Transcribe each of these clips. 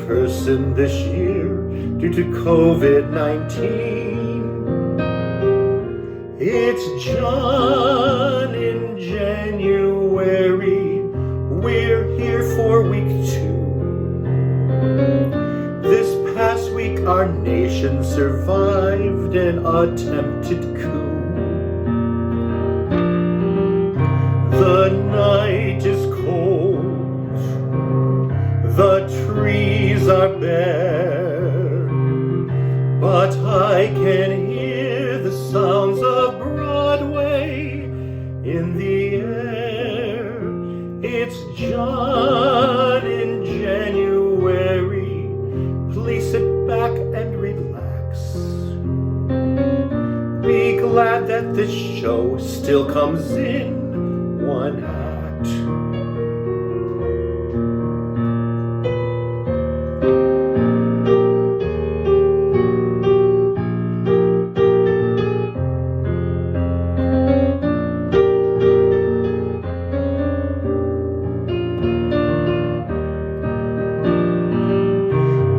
person this year due to COVID-19. It's John in January. We're here for week 2. This past week our nation survived an attempted coup. The night is cold, the trees are bare, but I can hear the sounds of Broadway in the air. It's John in January. Please sit back and relax. Be glad that this show still comes in one act.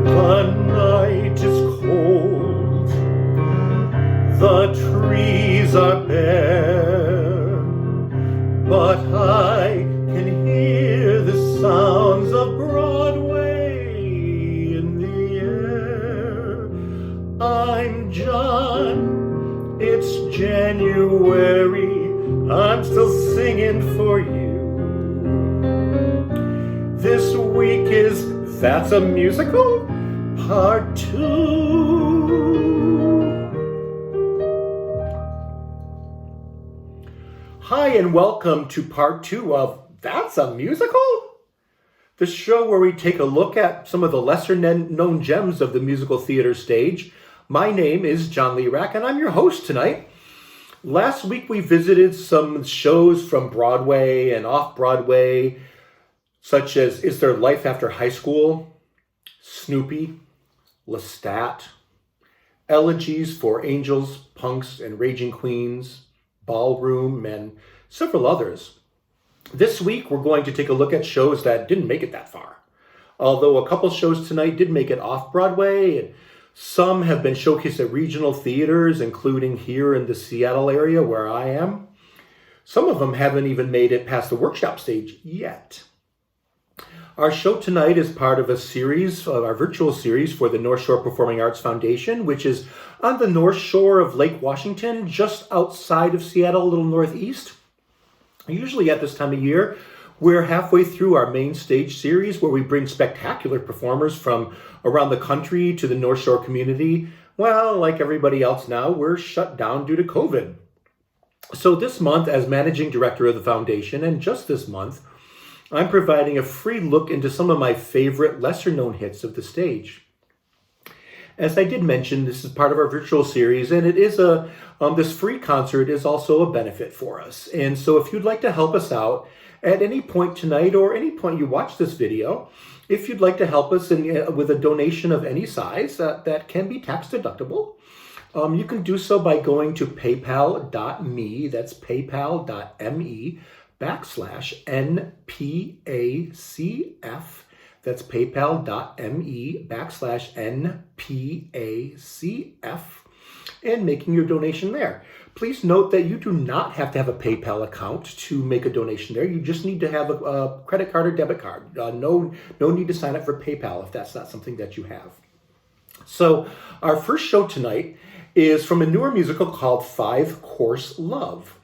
The night is cold, the trees are bare, but I can hear the sounds of Broadway in the air. I'm John, it's January, I'm still singing for you. This week is That's a Musical, Part 2. Hi, and welcome to part 2 of That's a Musical? The show where we take a look at some of the lesser known gems of the musical theater stage. My name is John Lee Rack, and I'm your host tonight. Last week we visited some shows from Broadway and off-Broadway, such as Is There Life After High School, Snoopy, Lestat, Elegies for Angels, Punks, and Raging Queens, Ballroom, and several others. This week, we're going to take a look at shows that didn't make it that far. Although a couple shows tonight did make it off-Broadway, and some have been showcased at regional theaters, including here in the Seattle area where I am. Some of them haven't even made it past the workshop stage yet. Our show tonight is part of a series, our virtual series for the Northshore Performing Arts Foundation, which is on the North Shore of Lake Washington, just outside of Seattle, a little northeast. Usually at this time of year, we're halfway through our main stage series where we bring spectacular performers from around the country to the North Shore community. Well, like everybody else now, we're shut down due to COVID. So this month, as managing director of the foundation, and just this month, I'm providing a free look into some of my favorite lesser-known hits of the stage. As I did mention, this is part of our virtual series, and it is this free concert is also a benefit for us. And so if you'd like to help us out at any point tonight or any point you watch this video, if you'd like to help us with a donation of any size that can be tax deductible, you can do so by going to paypal.me, that's paypal.me/NPACF. That's paypal.me/NPACF, and making your donation there. Please note that you do not have to have a PayPal account to make a donation there. You just need to have a credit card or debit card. No need to sign up for PayPal if that's not something that you have. So our first show tonight is from a newer musical called 5 Course Love,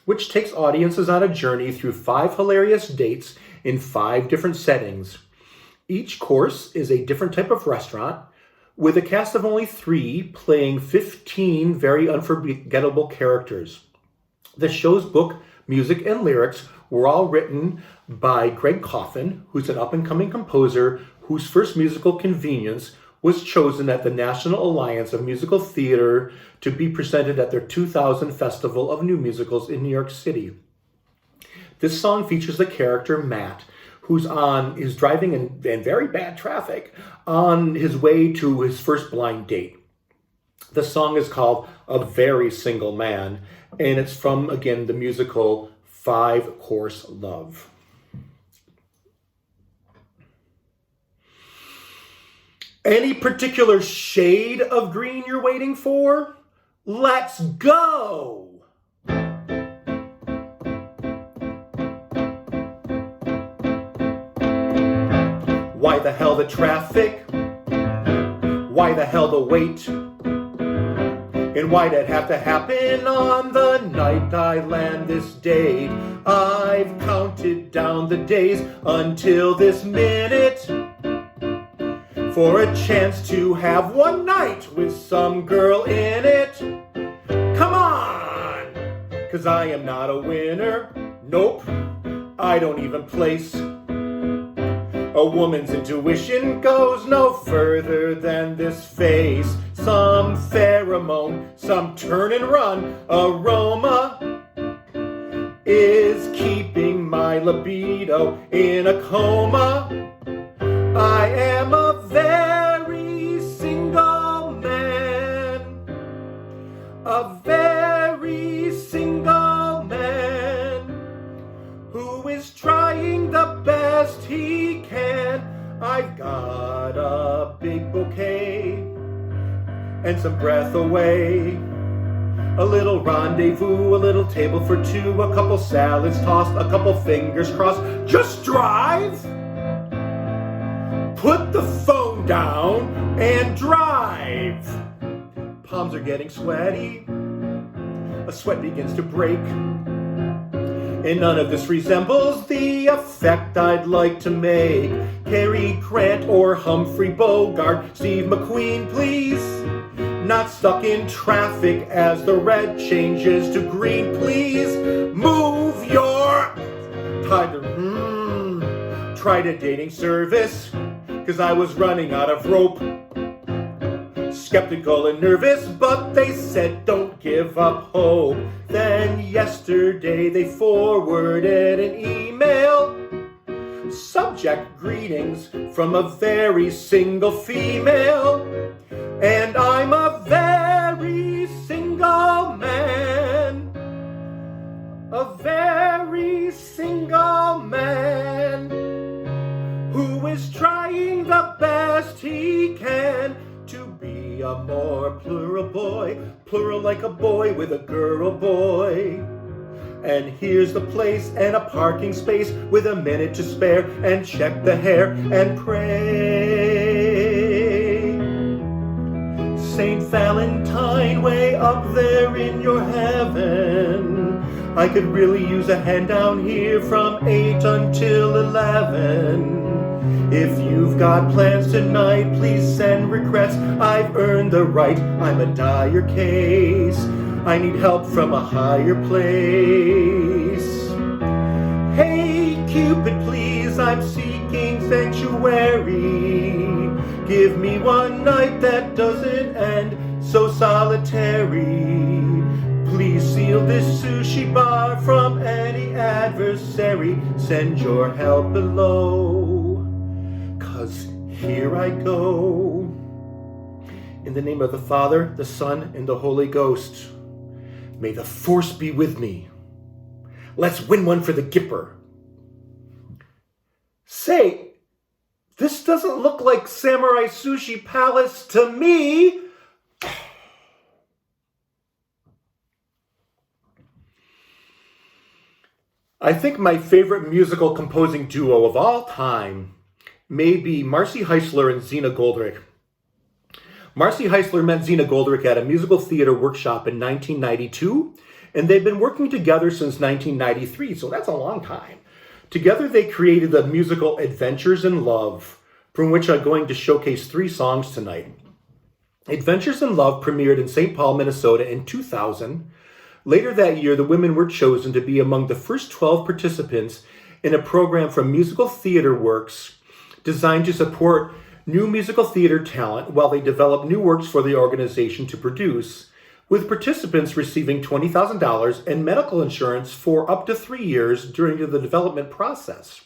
which takes audiences on a journey through 5 hilarious dates in 5 different settings. Each course is a different type of restaurant, with a cast of only 3 playing 15 very unforgettable characters. The show's book, music, and lyrics were all written by Greg Coffin, who's an up-and-coming composer whose first musical, Convenience, was chosen at the National Alliance of Musical Theater to be presented at their 2000 Festival of New Musicals in New York City. This song features the character Matt, who's driving in very bad traffic on his way to his first blind date. The song is called A Very Single Man, and it's from, again, the musical 5 Course Love. Any particular shade of green you're waiting for? Let's go! Why the hell the traffic? Why the hell the wait? And why'd it have to happen on the night I land this date? I've counted down the days until this minute for a chance to have one night with some girl in it. Come on! 'Cause I am not a winner. Nope, I don't even place. A woman's intuition goes no further than this face. Some pheromone, some turn and run aroma is keeping my libido in a coma. I am a very single man. A very single man who is trying the best he can. I've got a big bouquet and some breath away. A little rendezvous, a little table for two, a couple salads tossed, a couple fingers crossed. Just drive! Put the phone down and drive! Palms are getting sweaty. A sweat begins to break. And none of this resembles the effect I'd like to make. Cary Grant or Humphrey Bogart, Steve McQueen, please. Not stuck in traffic as the red changes to green, please. Move your tried a dating service, 'cause I was running out of rope. Skeptical and nervous, but they said don't give up hope. Then yesterday they forwarded an email. Subject, greetings from a very single female. And I'm a very single man. A very single man who is trying the best he can to be a more plural boy, plural like a boy with a girl boy. And here's the place and a parking space with a minute to spare, and check the hair and pray. Saint Valentine, way up there in your heaven, I could really use a hand down here from 8 until 11. If you've got plans tonight, please send regrets. I've earned the right, I'm a dire case. I need help from a higher place. Hey Cupid, please, I'm seeking sanctuary. Give me one night that doesn't end so solitary. Please seal this sushi bar from any adversary. Send your help below, 'cause here I go. In the name of the Father, the Son, and the Holy Ghost. May the force be with me. Let's win one for the Gipper. Say, this doesn't look like Samurai Sushi Palace to me. I think my favorite musical composing duo of all time may be Marcy Heisler and Zena Goldrick. Marcy Heisler met Zena Goldrick at a musical theater workshop in 1992, and they've been working together since 1993, so that's a long time. Together they created the musical Adventures in Love, from which I'm going to showcase 3 songs tonight. Adventures in Love premiered in St. Paul, Minnesota in 2000. Later that year, the women were chosen to be among the first 12 participants in a program from Musical Theater Works designed to support new musical theater talent while they develop new works for the organization to produce, with participants receiving $20,000 and medical insurance for up to 3 years during the development process.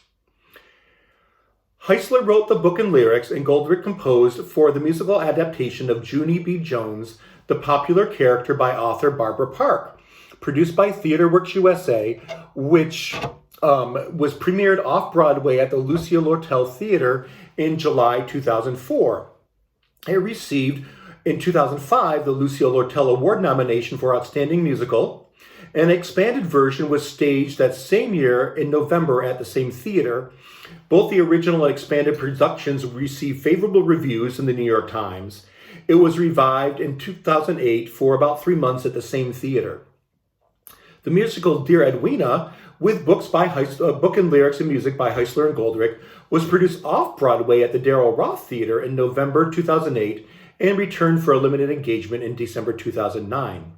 Heisler wrote the book and lyrics, and Goldrick composed for the musical adaptation of Junie B. Jones, the popular character by author Barbara Park, produced by TheaterWorks USA, which was premiered off-Broadway at the Lucia Lortel Theater in July 2004. It received, in 2005, the Lucille Lortel Award nomination for Outstanding Musical. An expanded version was staged that same year in November at the same theater. Both the original and expanded productions received favorable reviews in the New York Times. It was revived in 2008 for about 3 months at the same theater. The musical Dear Edwina, with book and lyrics and music by Heisler and Goldrick, was produced off-Broadway at the Darrell Roth Theater in November 2008 and returned for a limited engagement in December 2009.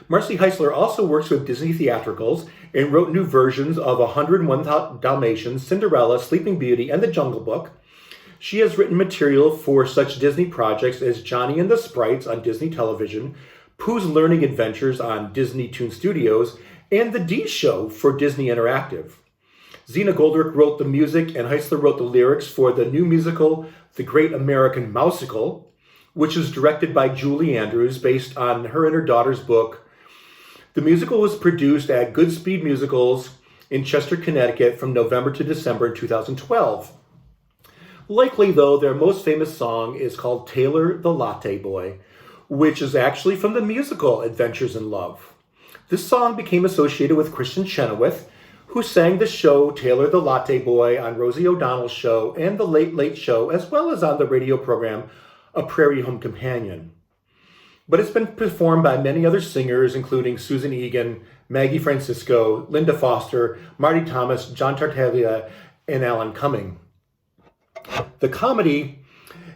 Marcy Heisler also works with Disney theatricals and wrote new versions of 101 Dalmatians, Cinderella, Sleeping Beauty, and The Jungle Book. She has written material for such Disney projects as Johnny and the Sprites on Disney Television, Pooh's Learning Adventures on Disney Toon Studios, and The D Show for Disney Interactive. Zena Goldrick wrote the music and Heisler wrote the lyrics for the new musical, The Great American Mousical, which is directed by Julie Andrews based on her and her daughter's book. The musical was produced at Goodspeed Musicals in Chester, Connecticut from November to December 2012. Likely, though, their most famous song is called Taylor the Latte Boy, which is actually from the musical Adventures in Love. This song became associated with Kristen Chenoweth, who sang the show Taylor the Latte Boy on Rosie O'Donnell's show and The Late Late Show, as well as on the radio program A Prairie Home Companion. But it's been performed by many other singers, including Susan Egan, Maggie Francisco, Linda Foster, Marty Thomas, John Tartaglia, and Alan Cumming. The comedy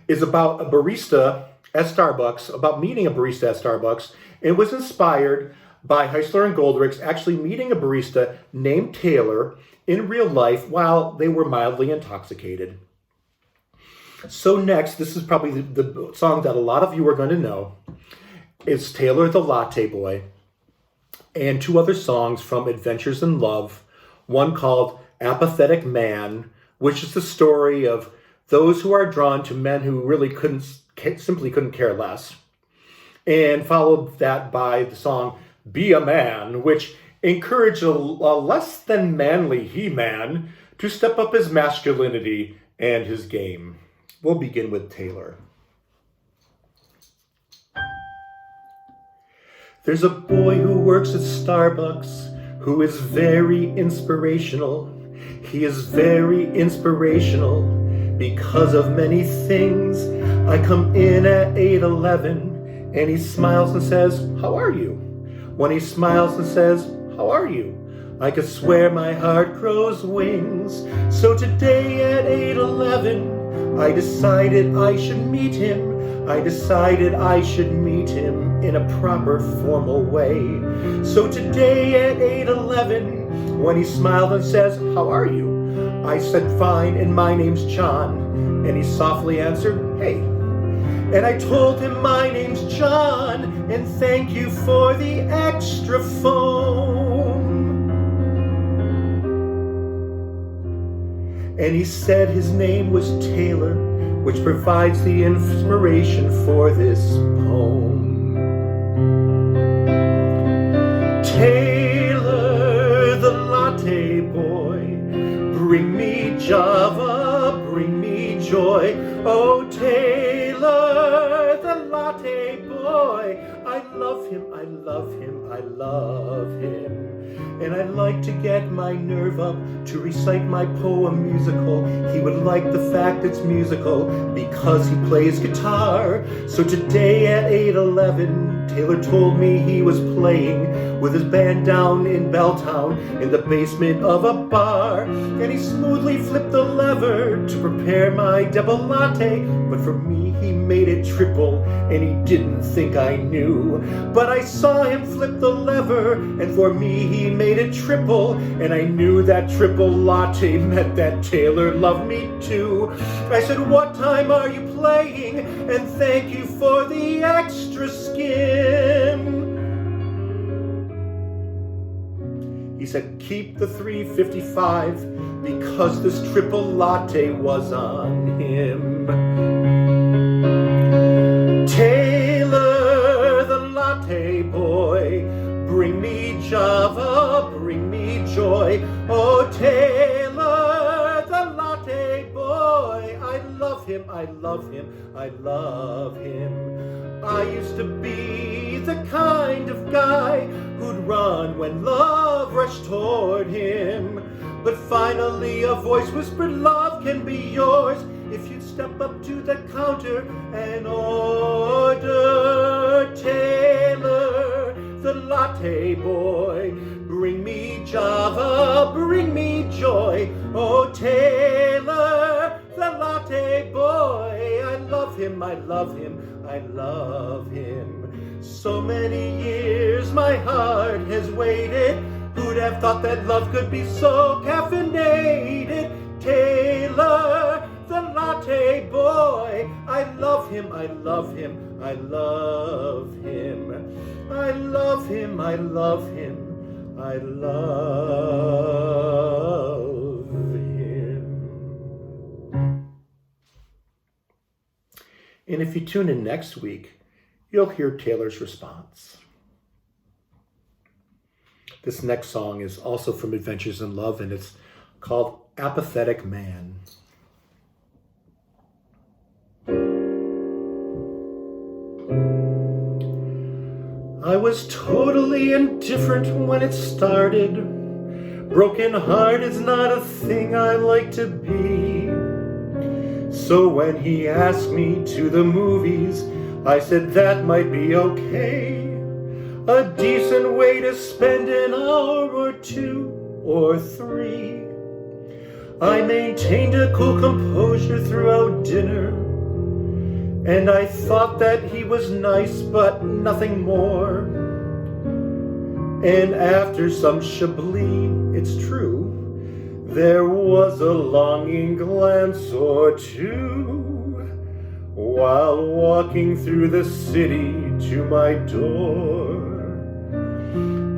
is about a barista at Starbucks, about meeting a barista at Starbucks, and was inspired by Heisler and Goldrick's actually meeting a barista named Taylor in real life while they were mildly intoxicated. So next, this is probably the song that a lot of you are going to know. It's Taylor the Latte Boy, and two other songs from Adventures in Love, one called Apathetic Man, which is the story of those who are drawn to men who really simply couldn't care less, and followed that by the song Be a Man, which encouraged a less than manly He-Man to step up his masculinity and his game. We'll begin with Taylor. There's a boy who works at Starbucks who is very inspirational. He is very inspirational because of many things. I come in at 8:11 and he smiles and says, "How are you?" When he smiles and says, "How are you?" I could swear my heart grows wings. So today at 8:11, I decided I should meet him. I decided I should meet him in a proper formal way. So today at 8:11, when he smiled and says, "How are you?" I said, "Fine, and my name's John." And he softly answered, "Hey." And I told him, "My name's John, and thank you for the extra foam." And he said his name was Taylor, which provides the inspiration for this poem. Taylor the Latte Boy, bring me Java, bring me joy. Oh, Taylor the Latte Boy, I love him, I love him, I love him. And I like to get my nerve up to recite my poem musical. He would like the fact it's musical because he plays guitar. So today at 8:11, Taylor told me he was playing with his band down in Belltown in the basement of a bar. And he smoothly flipped the lever to prepare my double latte. But for me, he made it triple, and he didn't think I knew. But I saw him flip the lever, and for me, he made it triple. And I knew that triple latte meant that Taylor loved me too. I said, "What time are you playing? And thank you for the extra skim." He said, "Keep the 355 because this triple latte was on him." Taylor the Latte Boy, bring me Java, bring me joy. Oh, Taylor the Latte Boy, I love him, I love him, I love him. I used to be the kind of guy who'd run when love rushed toward him. But finally a voice whispered, love can be yours if you'd step up to the counter and order. Taylor, the latte boy, bring me Java, bring me joy. Oh, Taylor, the latte boy, I love him, I love him, I love him. So many years my heart has waited. Who'd have thought that love could be so caffeinated? Taylor, the latte boy, I love him, I love him, I love him. I love him, I love him, I love him. And if you tune in next week, you'll hear Taylor's response. This next song is also from Adventures in Love, and it's called Apathetic Man. I was totally indifferent when it started. Broken heart is not a thing I like to be. So when he asked me to the movies, I said that might be okay. A decent way to spend an hour or two or three. I maintained a cool composure throughout dinner, and I thought that he was nice, but nothing more. And after some chablis, it's true, there was a longing glance or two while walking through the city to my door.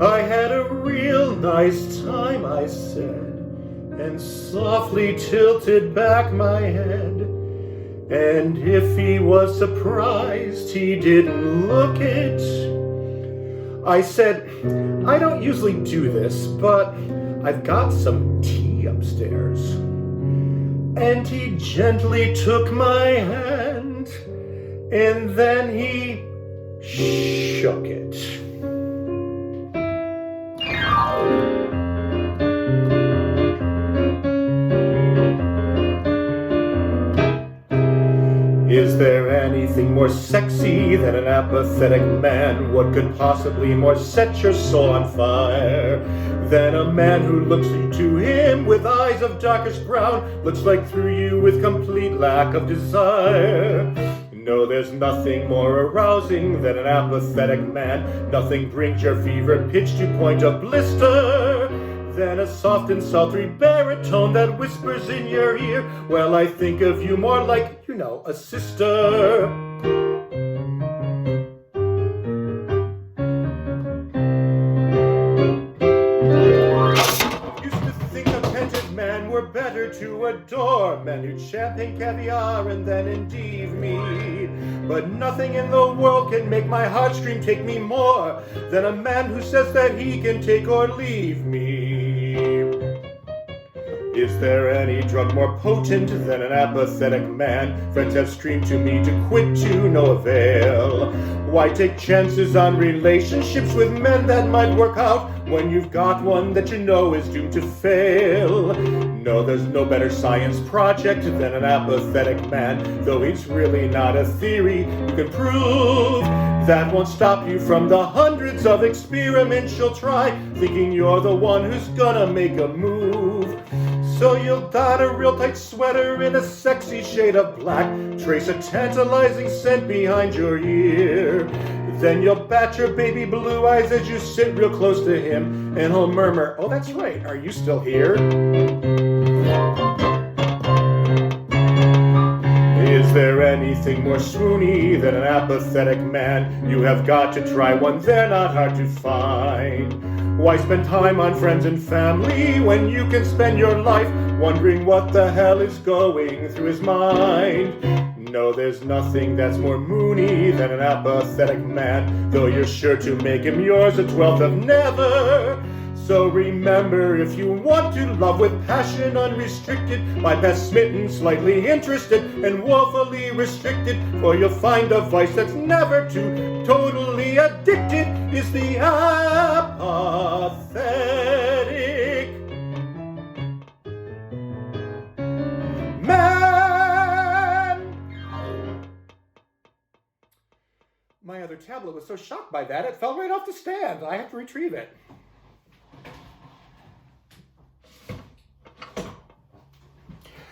I had a real nice time, I said, and softly tilted back my head. And if he was surprised, he didn't look it. I said, I don't usually do this, but I've got some tea upstairs. And he gently took my hand, and then he shook it. Is there anything more sexy than an apathetic man? What could possibly more set your soul on fire than a man who looks to him with eyes of darkest brown, looks like through you with complete lack of desire? No, there's nothing more arousing than an apathetic man. Nothing brings your fever pitch to point of blister than a soft and sultry baritone that whispers in your ear, well, I think of you more like, you know, a sister. Used to think a petted man were better to adore, men who'd champagne caviar and then endive me. But nothing in the world can make my heartstring take me more than a man who says that he can take or leave me. Is there any drug more potent than an apathetic man? Friends have streamed to me to quit to no avail. Why take chances on relationships with men that might work out when you've got one that you know is doomed to fail? No, there's no better science project than an apathetic man, though he's really not a theory you can prove. That won't stop you from the hundreds of experiments you'll try, thinking you're the one who's gonna make a move. So you'll don a real tight sweater in a sexy shade of black, trace a tantalizing scent behind your ear. Then you'll bat your baby blue eyes as you sit real close to him, and he'll murmur, oh, that's right, are you still here? Is there anything more swoony than an apathetic man? You have got to try one, they're not hard to find. Why spend time on friends and family when you can spend your life wondering what the hell is going through his mind? No, there's nothing that's more moony than an apathetic man, though you're sure to make him yours a 12th of never. So remember, if you want to love with passion unrestricted, bypass smitten, slightly interested, and woefully restricted, for you'll find a vice that's never too totally addicted, is the apathetic man. My other tablet was so shocked by that, it fell right off the stand. I have to retrieve it.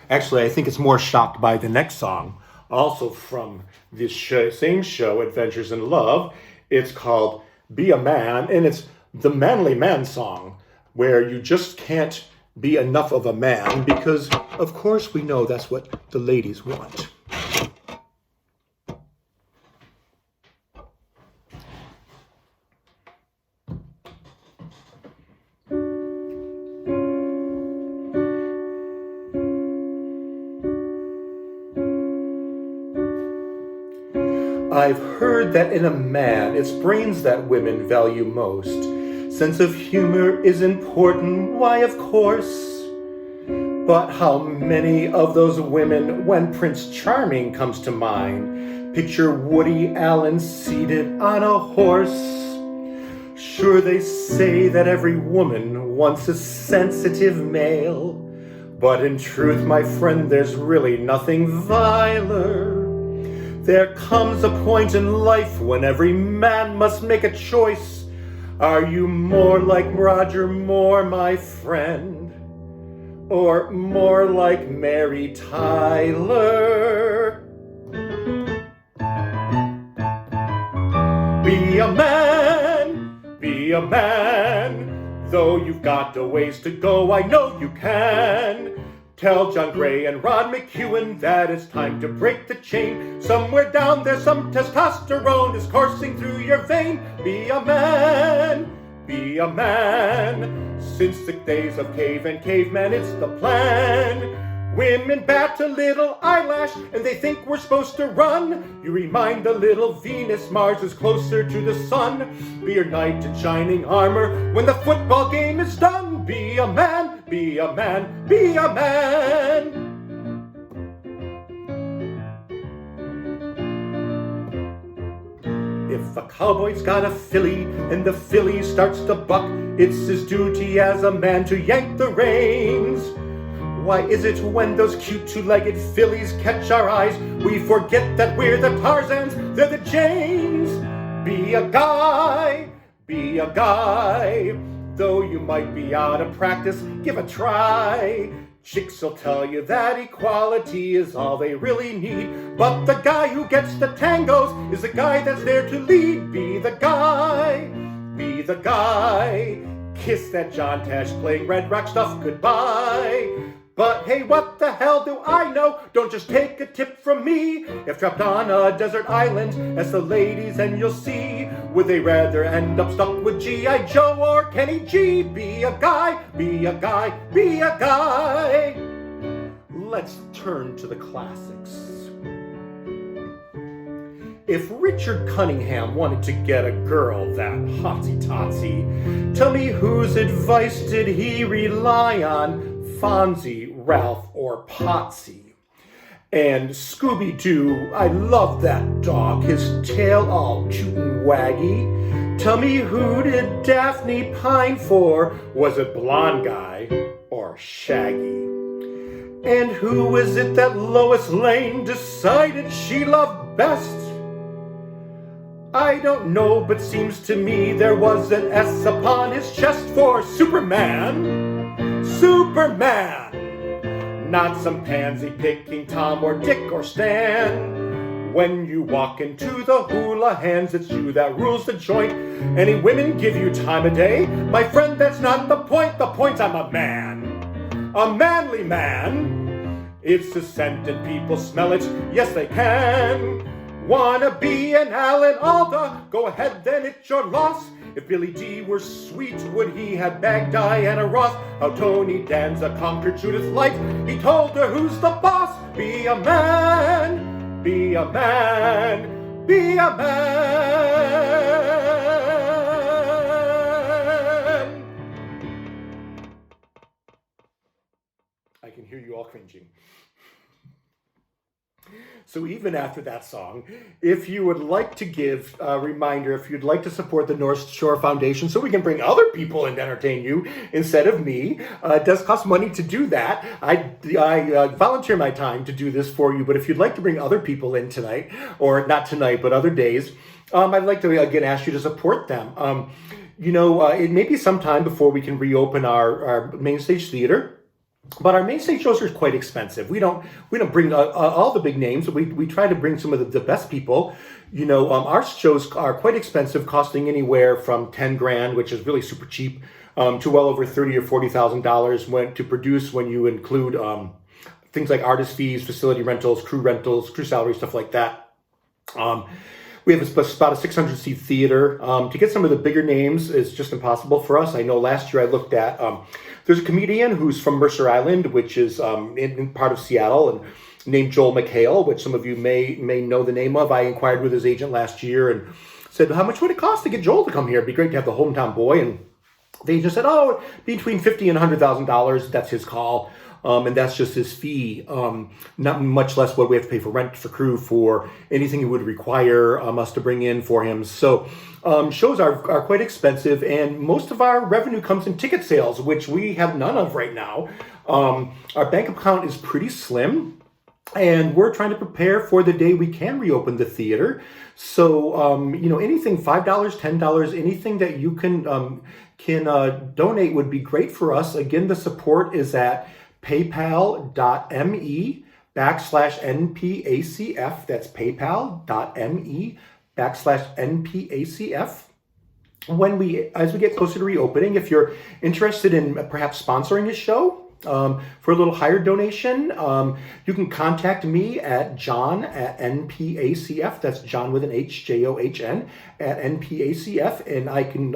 Actually, I think it's more shocked by the next song, also from this same show, Adventures in Love. It's called Be a Man, and it's the manly man song, where you just can't be enough of a man, because, of course, we know that's what the ladies want. I've heard that in a man, it's brains that women value most. Sense of humor is important, why of course. But how many of those women, when Prince Charming comes to mind, picture Woody Allen seated on a horse? Sure, they say that every woman wants a sensitive male, but in truth, my friend, there's really nothing viler. There comes a point in life when every man must make a choice. Are you more like Roger Moore, my friend, or more like Mary Tyler? Be a man, though you've got a ways to go, I know you can. Tell John Gray and Ron McEwen that it's time to break the chain. Somewhere down there some testosterone is coursing through your vein. Be a man, be a man. Since the days of cave and caveman, it's the plan. Women bat a little eyelash and they think we're supposed to run. You remind a little Venus, Mars is closer to the sun. Be your knight in shining armor when the football game is done. Be a man, be a man, be a man. If a cowboy's got a filly and the filly starts to buck, it's his duty as a man to yank the reins. Why is it when those cute two-legged fillies catch our eyes, we forget that we're the Tarzans, they're the Janes? Be a guy, be a guy. Though you might be out of practice, give a try. Chicks will tell you that equality is all they really need, but the guy who gets the tangos is the guy that's there to lead. Be the guy, be the guy. Kiss that John Tesh playing Red Rock stuff goodbye. But hey, what the hell do I know? Don't just take a tip from me. If trapped on a desert island, ask the ladies and you'll see. Would they rather end up stuck with G.I. Joe or Kenny G? Be a guy, be a guy, be a guy. Let's turn to the classics. If Richard Cunningham wanted to get a girl that hotsy-totsy, tell me whose advice did he rely on? Fonzie, Ralph, or Potsy? And Scooby-Doo, I love that dog, his tail all cute and waggy. Tell me, who did Daphne pine for? Was it Blonde Guy or Shaggy? And who is it that Lois Lane decided she loved best? I don't know, but seems to me there was an S upon his chest for Superman. Superman! Not some pansy-picking Tom or Dick or Stan. When you walk into the hula hands, it's you that rules the joint. Any women give you time of day? My friend, that's not the point. The point's I'm a man. A manly man. It's the scent and people smell it. Yes, they can. Wanna be an Alan Alda? Go ahead, then it's your loss. If Billy D were sweet, would he have bagged Diana Ross? How Tony Danza conquered Judith Light. He told her who's the boss. Be a man, be a man, be a man. all cringing. So even after that song, if you would like to give a reminder, if you'd like to support the Northshore Foundation so we can bring other people in to entertain you instead of me, it does cost money to do that. I volunteer my time to do this for you, but if you'd like to bring other people in tonight, or not tonight, but other days, I'd like to again ask you to support them. It may be some time before we can reopen our main stage theater. But our main stage shows are quite expensive. We don't bring all the big names. We try to bring some of the best people. Our shows are quite expensive, costing anywhere from $10,000, which is really super cheap, to well over $30,000 or $40,000 to produce when you include things like artist fees, facility rentals, crew salaries, stuff like that. We have about a 600-seat theater. To get some of the bigger names is just impossible for us. I know last year I looked at, there's a comedian who's from Mercer Island, which is in part of Seattle, and named Joel McHale, which some of you may know the name of. I inquired with his agent last year and said, how much would it cost to get Joel to come here? It'd be great to have the hometown boy. And the agent said, between $50,000 and $100,000, that's his call. And that's just his fee. Not much less what we have to pay for rent, for crew, for anything he would require us to bring in for him. So shows are quite expensive, and most of our revenue comes in ticket sales, which we have none of right now. Our bank account is pretty slim, and we're trying to prepare for the day we can reopen the theater. So, anything $5, $10, anything that you can donate would be great for us. Again, the support is at paypal.me/NPACF. That's paypal.me/NPACF. As we get closer to reopening, if you're interested in perhaps sponsoring a show for a little higher donation, you can contact me at john@NPACF. That's John with an H, JOHN at NPACF, and I can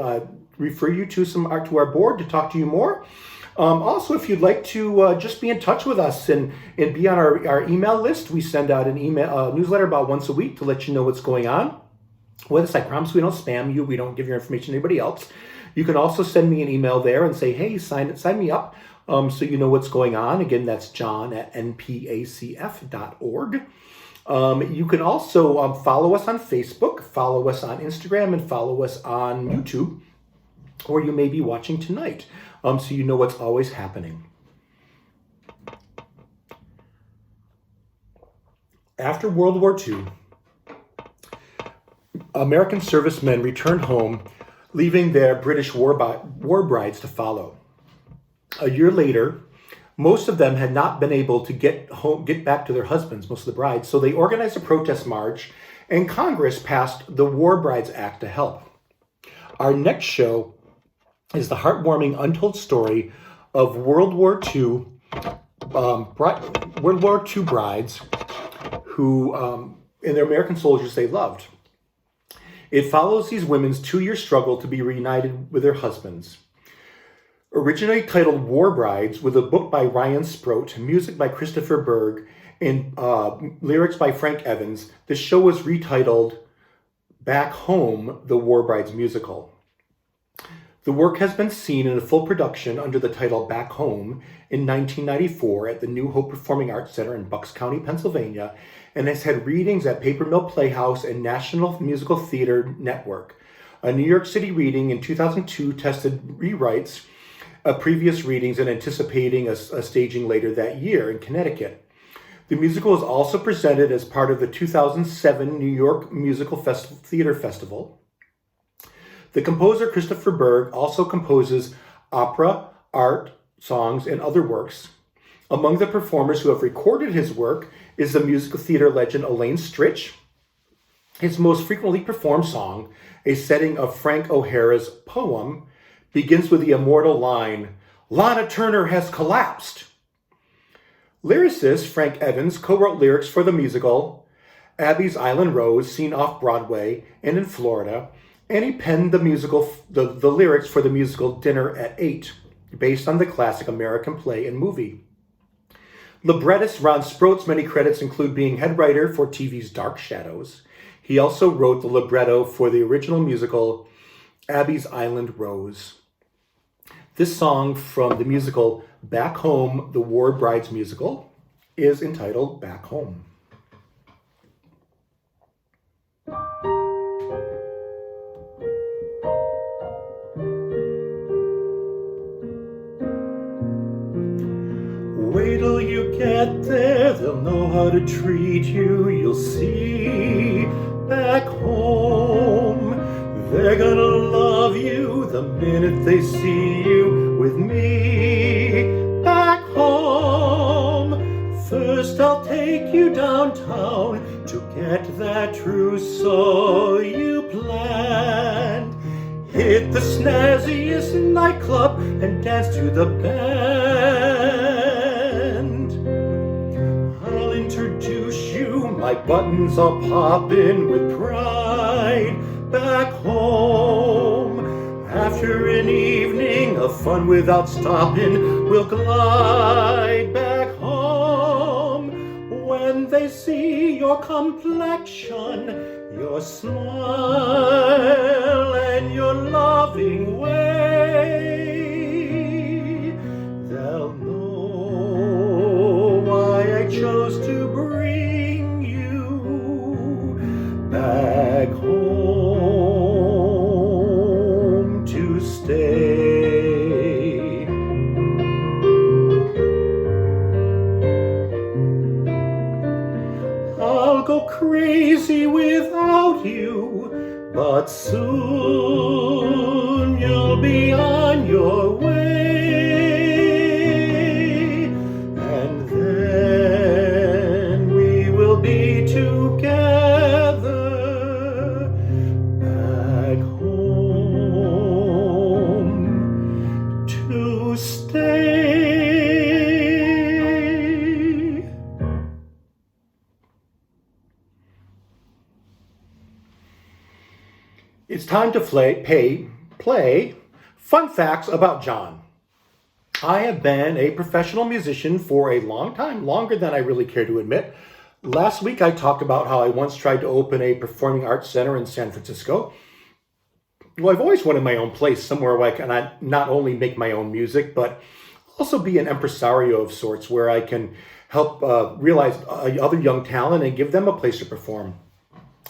refer you to our board to talk to you more. Also, if you'd like to just be in touch with us and be on our email list, we send out an email newsletter about once a week to let you know what's going on with us. I promise we don't spam you. We don't give your information to anybody else. You can also send me an email there and say, hey, sign me up so you know what's going on. Again, that's john@npacf.org. You can also follow us on Facebook, follow us on Instagram, and follow us on YouTube, where you may be watching tonight. So you know what's always happening. After World War II, American servicemen returned home, leaving their British war brides to follow. A year later, most of them had not been able to get back to their husbands, most of the brides, so they organized a protest march, and Congress passed the War Brides Act to help. Our next show is the heartwarming untold story of World War II brides who and their American soldiers they loved. It follows these women's 2-year struggle to be reunited with their husbands. Originally titled War Brides, with a book by Ryan Sproat, music by Christopher Berg, and lyrics by Frank Evans, the show was retitled Back Home, the War Brides Musical. The work has been seen in a full production under the title Back Home in 1994 at the New Hope Performing Arts Center in Bucks County, Pennsylvania, and has had readings at Paper Mill Playhouse and National Musical Theater Network. A New York City reading in 2002 tested rewrites of previous readings and anticipating a staging later that year in Connecticut. The musical is also presented as part of the 2007 New York Musical Theater Festival. The composer Christopher Berg also composes opera, art, songs, and other works. Among the performers who have recorded his work is the musical theater legend Elaine Stritch. His most frequently performed song, a setting of Frank O'Hara's poem, begins with the immortal line, "Lana Turner has collapsed." Lyricist Frank Evans co-wrote lyrics for the musical Abby's Island Rose, seen off Broadway and in Florida, and he penned the lyrics for the musical Dinner at 8, based on the classic American play and movie. Librettist Ron Sproat's many credits include being head writer for TV's Dark Shadows. He also wrote the libretto for the original musical Abby's Island Rose. This song from the musical Back Home, the Ward Brides musical, is entitled Back Home. Wait till you get there, they'll know how to treat you, you'll see. Back home, they're gonna love you the minute they see you with me. Back home, first I'll take you downtown to get that trousseau you planned. Hit the snazziest nightclub and dance to the band. I'll introduce you, my buttons are popping with pride. Back home, after an evening of fun without stopping, we'll glide back home. When they see your complexion, your smile and your loving way, they'll know why I chose to bring you back home to stay. I'll go crazy without you, but soon you'll be on your way, and then we will be together back home to stay. It's time to play fun facts about John. I have been a professional musician for a long time, longer than I really care to admit. Last week I talked about how I once tried to open a performing arts center in San Francisco. Well, I've always wanted my own place, somewhere where I can not only make my own music, but also be an impresario of sorts, where I can help realize other young talent and give them a place to perform.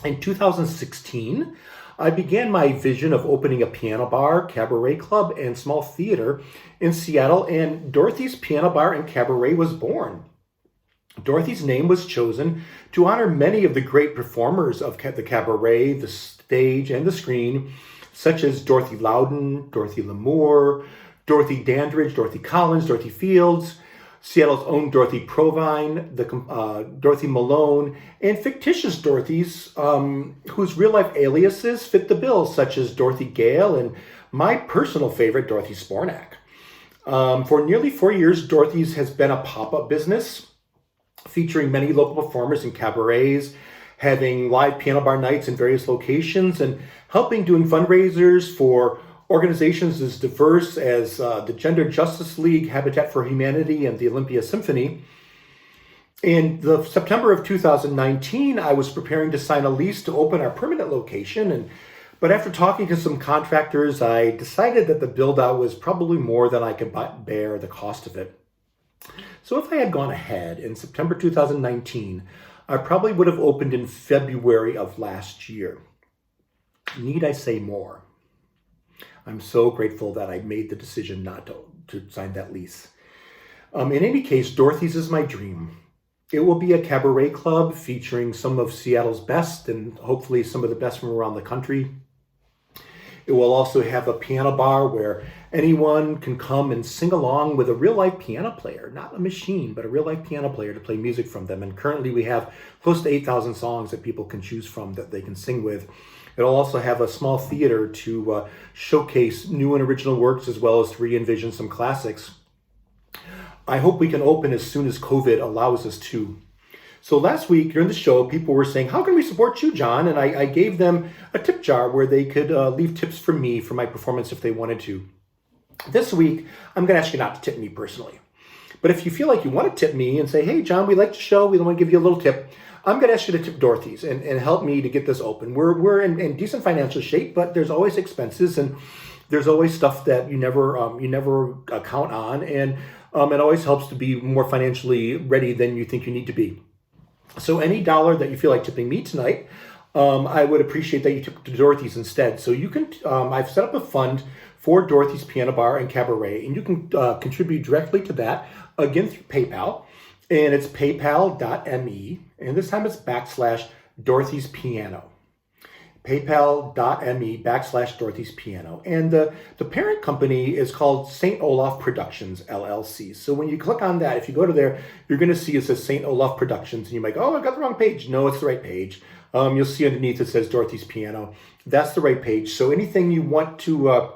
In 2016, I began my vision of opening a piano bar, cabaret club, and small theater in Seattle, and Dorothy's Piano Bar and Cabaret was born. Dorothy's name was chosen to honor many of the great performers of the cabaret, the stage, and the screen, such as Dorothy Loudon, Dorothy Lamour, Dorothy Dandridge, Dorothy Collins, Dorothy Fields, Seattle's own Dorothy Provine, Dorothy Malone, and fictitious Dorothys whose real-life aliases fit the bill, such as Dorothy Gale and my personal favorite, Dorothy Spornak. For nearly 4 years, Dorothy's has been a pop-up business featuring many local performers and cabarets, having live piano bar nights in various locations, and helping doing fundraisers for organizations as diverse as the Gender Justice League, Habitat for Humanity, and the Olympia Symphony. In the September of 2019, I was preparing to sign a lease to open our permanent location, but after talking to some contractors, I decided that the build-out was probably more than I could bear the cost of it. So if I had gone ahead in September 2019, I probably would have opened in February of last year. Need I say more? I'm so grateful that I made the decision not to sign that lease. In any case, Dorothy's is my dream. It will be a cabaret club featuring some of Seattle's best and hopefully some of the best from around the country. It will also have a piano bar where anyone can come and sing along with a real-life piano player, not a machine, but a real-life piano player to play music from them. And currently we have close to 8,000 songs that people can choose from that they can sing with. It'll also have a small theater to showcase new and original works, as well as to re-envision some classics. I hope we can open as soon as COVID allows us to. So last week during the show, people were saying, how can we support you, John? And I gave them a tip jar where they could leave tips for me for my performance if they wanted to. This week, I'm going to ask you not to tip me personally. But if you feel like you want to tip me and say, hey, John, we like the show, we want to give you a little tip, I'm going to ask you to tip Dorothy's and help me to get this open. We're in decent financial shape, but there's always expenses and there's always stuff that you never count on. And It always helps to be more financially ready than you think you need to be. So any dollar that you feel like tipping me tonight, I would appreciate that you took to Dorothy's instead. So you can, I've set up a fund for Dorothy's Piano Bar and Cabaret, and you can contribute directly to that, again through PayPal. And it's paypal.me, and this time it's /Dorothy's Piano. paypal.me /Dorothy's Piano. And the parent company is called St. Olaf Productions, LLC. So when you click on that, if you go to there, you're going to see it says St. Olaf Productions, and you might go, oh, I got the wrong page. No, it's the right page. You'll see underneath it says Dorothy's Piano. That's the right page. So anything you want to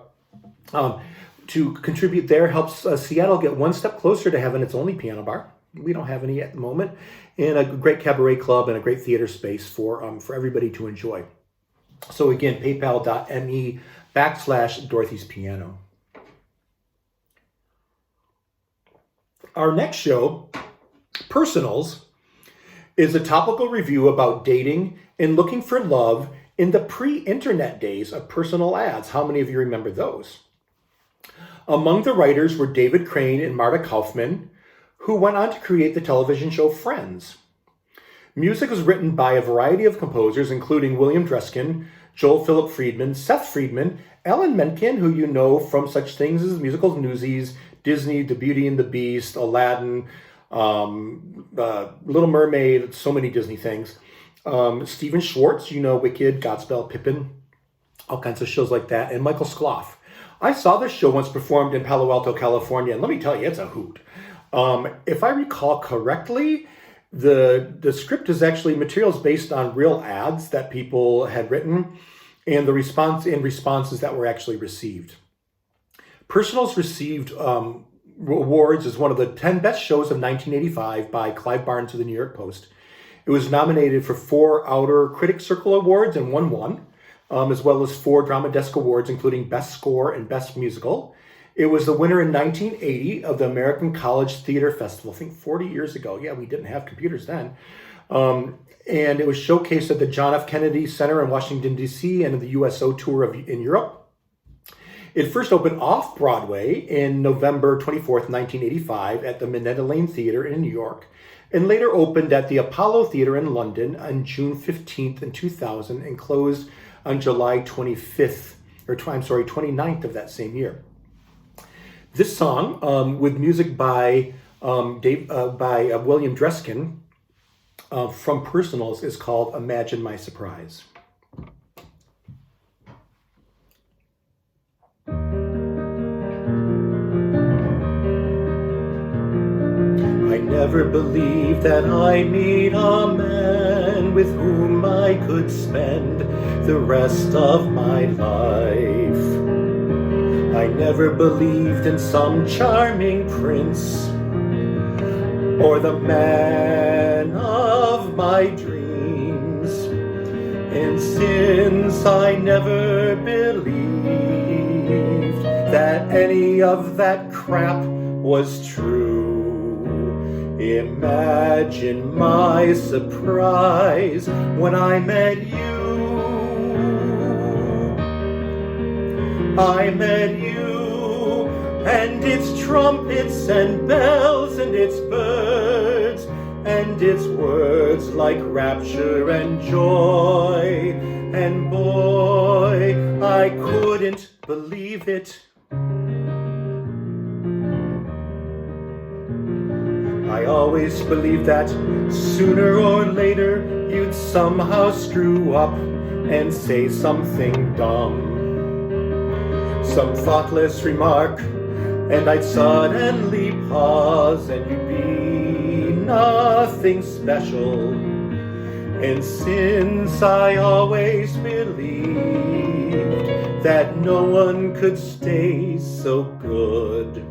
contribute there helps Seattle get one step closer to having its only piano bar. We don't have any at the moment, and a great cabaret club and a great theater space for everybody to enjoy. So again, paypal.me /Dorothy's Piano. Our next show, Personals, is a topical review about dating and looking for love in the pre-internet days of personal ads. How many of you remember those? Among the writers were David Crane and Marta Kaufman, who went on to create the television show Friends. Music was written by a variety of composers, including William Dreskin, Joel Philip Friedman, Seth Friedman, Alan Menken, who you know from such things as musicals Newsies, Disney, The Beauty and the Beast, Aladdin, Little Mermaid, so many Disney things. Stephen Schwartz, you know, Wicked, Godspell, Pippin, all kinds of shows like that, and Michael Skloff. I saw this show once performed in Palo Alto, California, and let me tell you, it's a hoot. If I recall correctly, the script is actually materials based on real ads that people had written and the responses that were actually received. Personals received awards as one of the 10 best shows of 1985 by Clive Barnes of the New York Post. It was nominated for 4 Outer Critics Circle Awards and won, as well as 4 Drama Desk Awards, including Best Score and Best Musical. It was the winner in 1980 of the American College Theater Festival, I think 40 years ago. Yeah, we didn't have computers then. And it was showcased at the John F. Kennedy Center in Washington, D.C. and the USO tour in Europe. It first opened off Broadway in November 24th, 1985 at the Minetta Lane Theater in New York, and later opened at the Apollo Theater in London on June 15th in 2000 and closed on July 29th of that same year. This song, with music by William Dreskin from Personals, is called Imagine My Surprise. I never believed that I'd meet a man with whom I could spend the rest of my life. I never believed in some charming prince or the man of my dreams. And since I never believed that any of that crap was true, imagine my surprise when I met you. I met you, and its trumpets and bells and its birds and its words like rapture and joy. And boy, I couldn't believe it. I always believed that sooner or later you'd somehow screw up and say something dumb. Some thoughtless remark, and I'd suddenly pause, and you'd be nothing special. And since I always believed that no one could stay so good,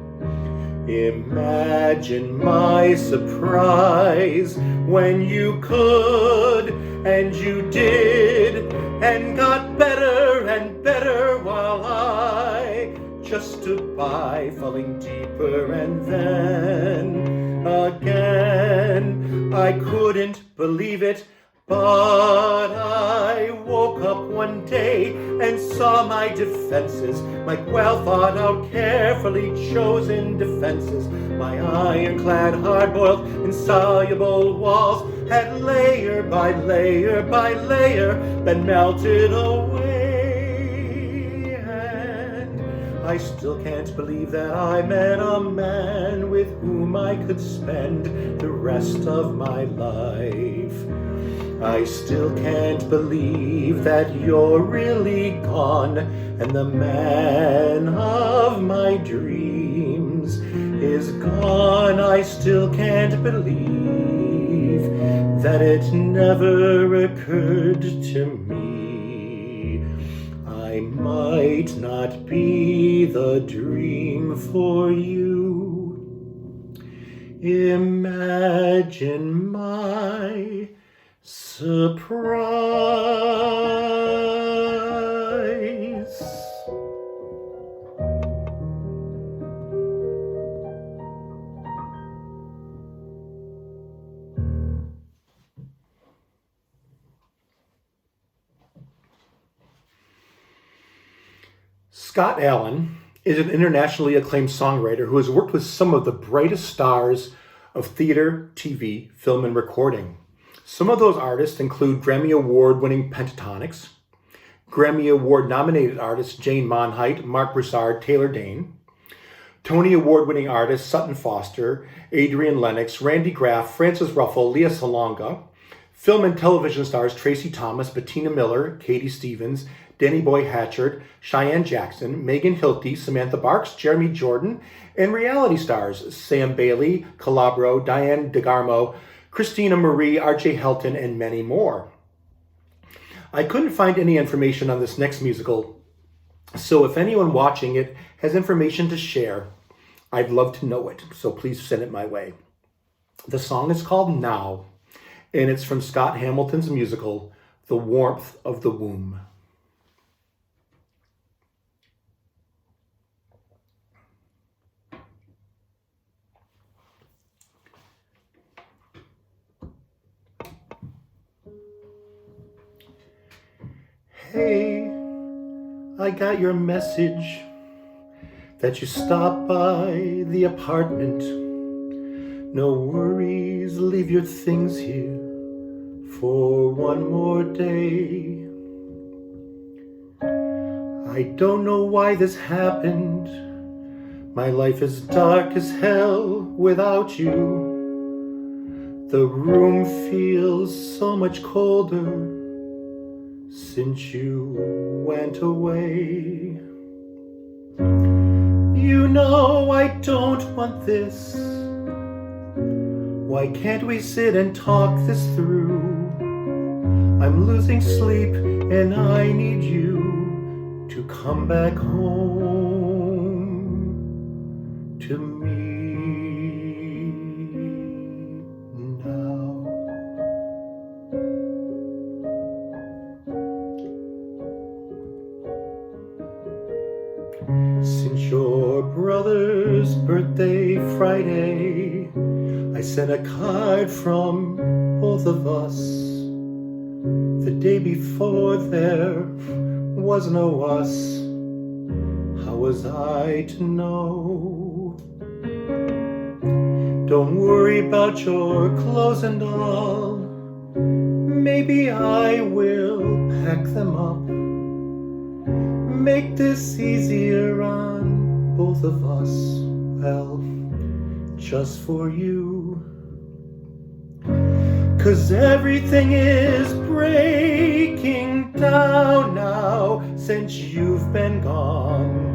imagine my surprise when you could, and you did, and got better and better while I just stood by, falling deeper. And then again, I couldn't believe it. But I woke up one day and saw my defenses, my well thought out, carefully chosen defenses. My ironclad, hard-boiled, insoluble walls had layer by layer by layer been melted away. And I still can't believe that I met a man with whom I could spend the rest of my life. I still can't believe that you're really gone, and the man of my dreams is gone. I still can't believe that it never occurred to me I might not be the dream for you. Imagine my surprise. Scott Allen is an internationally acclaimed songwriter who has worked with some of the brightest stars of theater, TV, film, and recording. Some of those artists include Grammy Award-winning Pentatonix, Grammy Award-nominated artists Jane Monheit, Mark Broussard, Taylor Dane, Tony Award-winning artists Sutton Foster, Adrian Lennox, Randy Graff, Francis Ruffalo, Lea Salonga, film and television stars Tracy Thomas, Bettina Miller, Katie Stevens, Danny Boy Hatchard, Cheyenne Jackson, Megan Hilty, Samantha Barks, Jeremy Jordan, and reality stars Sam Bailey, Calabro, Diane DeGarmo, Christina Marie, R.J. Helton, and many more. I couldn't find any information on this next musical, so if anyone watching it has information to share, I'd love to know it, so please send it my way. The song is called Now, and it's from Scott Hamilton's musical, The Warmth of the Womb. Hey, I got your message that you stopped by the apartment. No worries, leave your things here for one more day. I don't know why this happened. My life is dark as hell without you. The room feels so much colder since you went away. You know I don't want this. Why can't we sit and talk this through? I'm losing sleep and I need you to come back home to me now. Since your brother's birthday Friday, I sent a card from both of us. The day before there was no us. How was I to know? Don't worry about your clothes and all. Maybe I will pack them up. Make this easier on both of us. Well, just for you. 'Cause everything is breaking down now since you've been gone.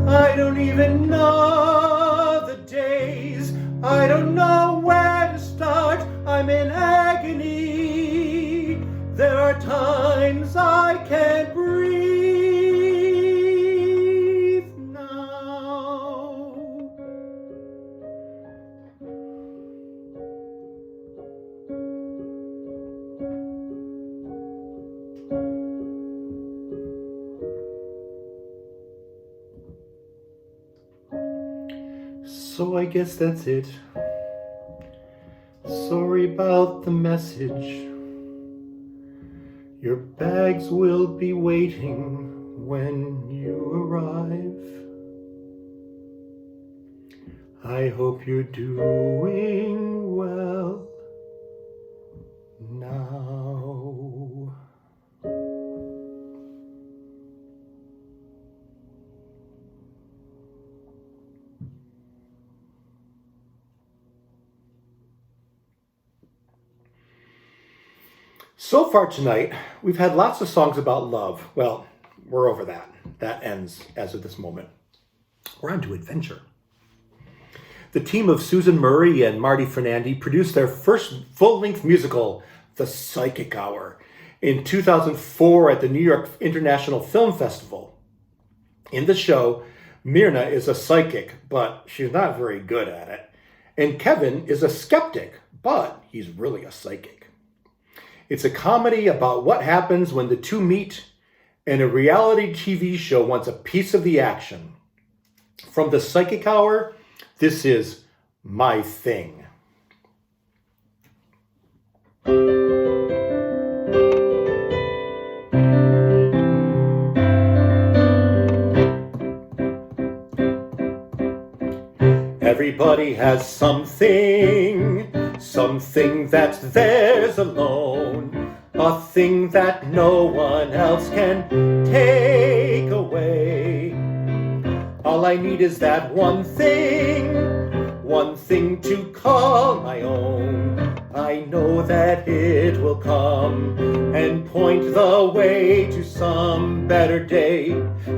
I don't even know the days. I don't know where to start. I'm in agony. There are times I can't breathe now. So I guess that's it. Sorry about the message. Your bags will be waiting when you arrive. I hope you're doing well now. So far tonight, we've had lots of songs about love. Well, we're over that. That ends as of this moment. We're on to adventure. The team of Susan Murray and Marty Fernandi produced their first full-length musical, The Psychic Hour, in 2004 at the New York International Film Festival. In the show, Myrna is a psychic, but she's not very good at it. And Kevin is a skeptic, but he's really a psychic. It's a comedy about what happens when the two meet, and a reality TV show wants a piece of the action. From The Psychic Hour, this is My Thing. Everybody has something that's theirs alone, a thing that no one else can take away. All I need is that one thing to call my own. I know that it will come and point the way to some better day,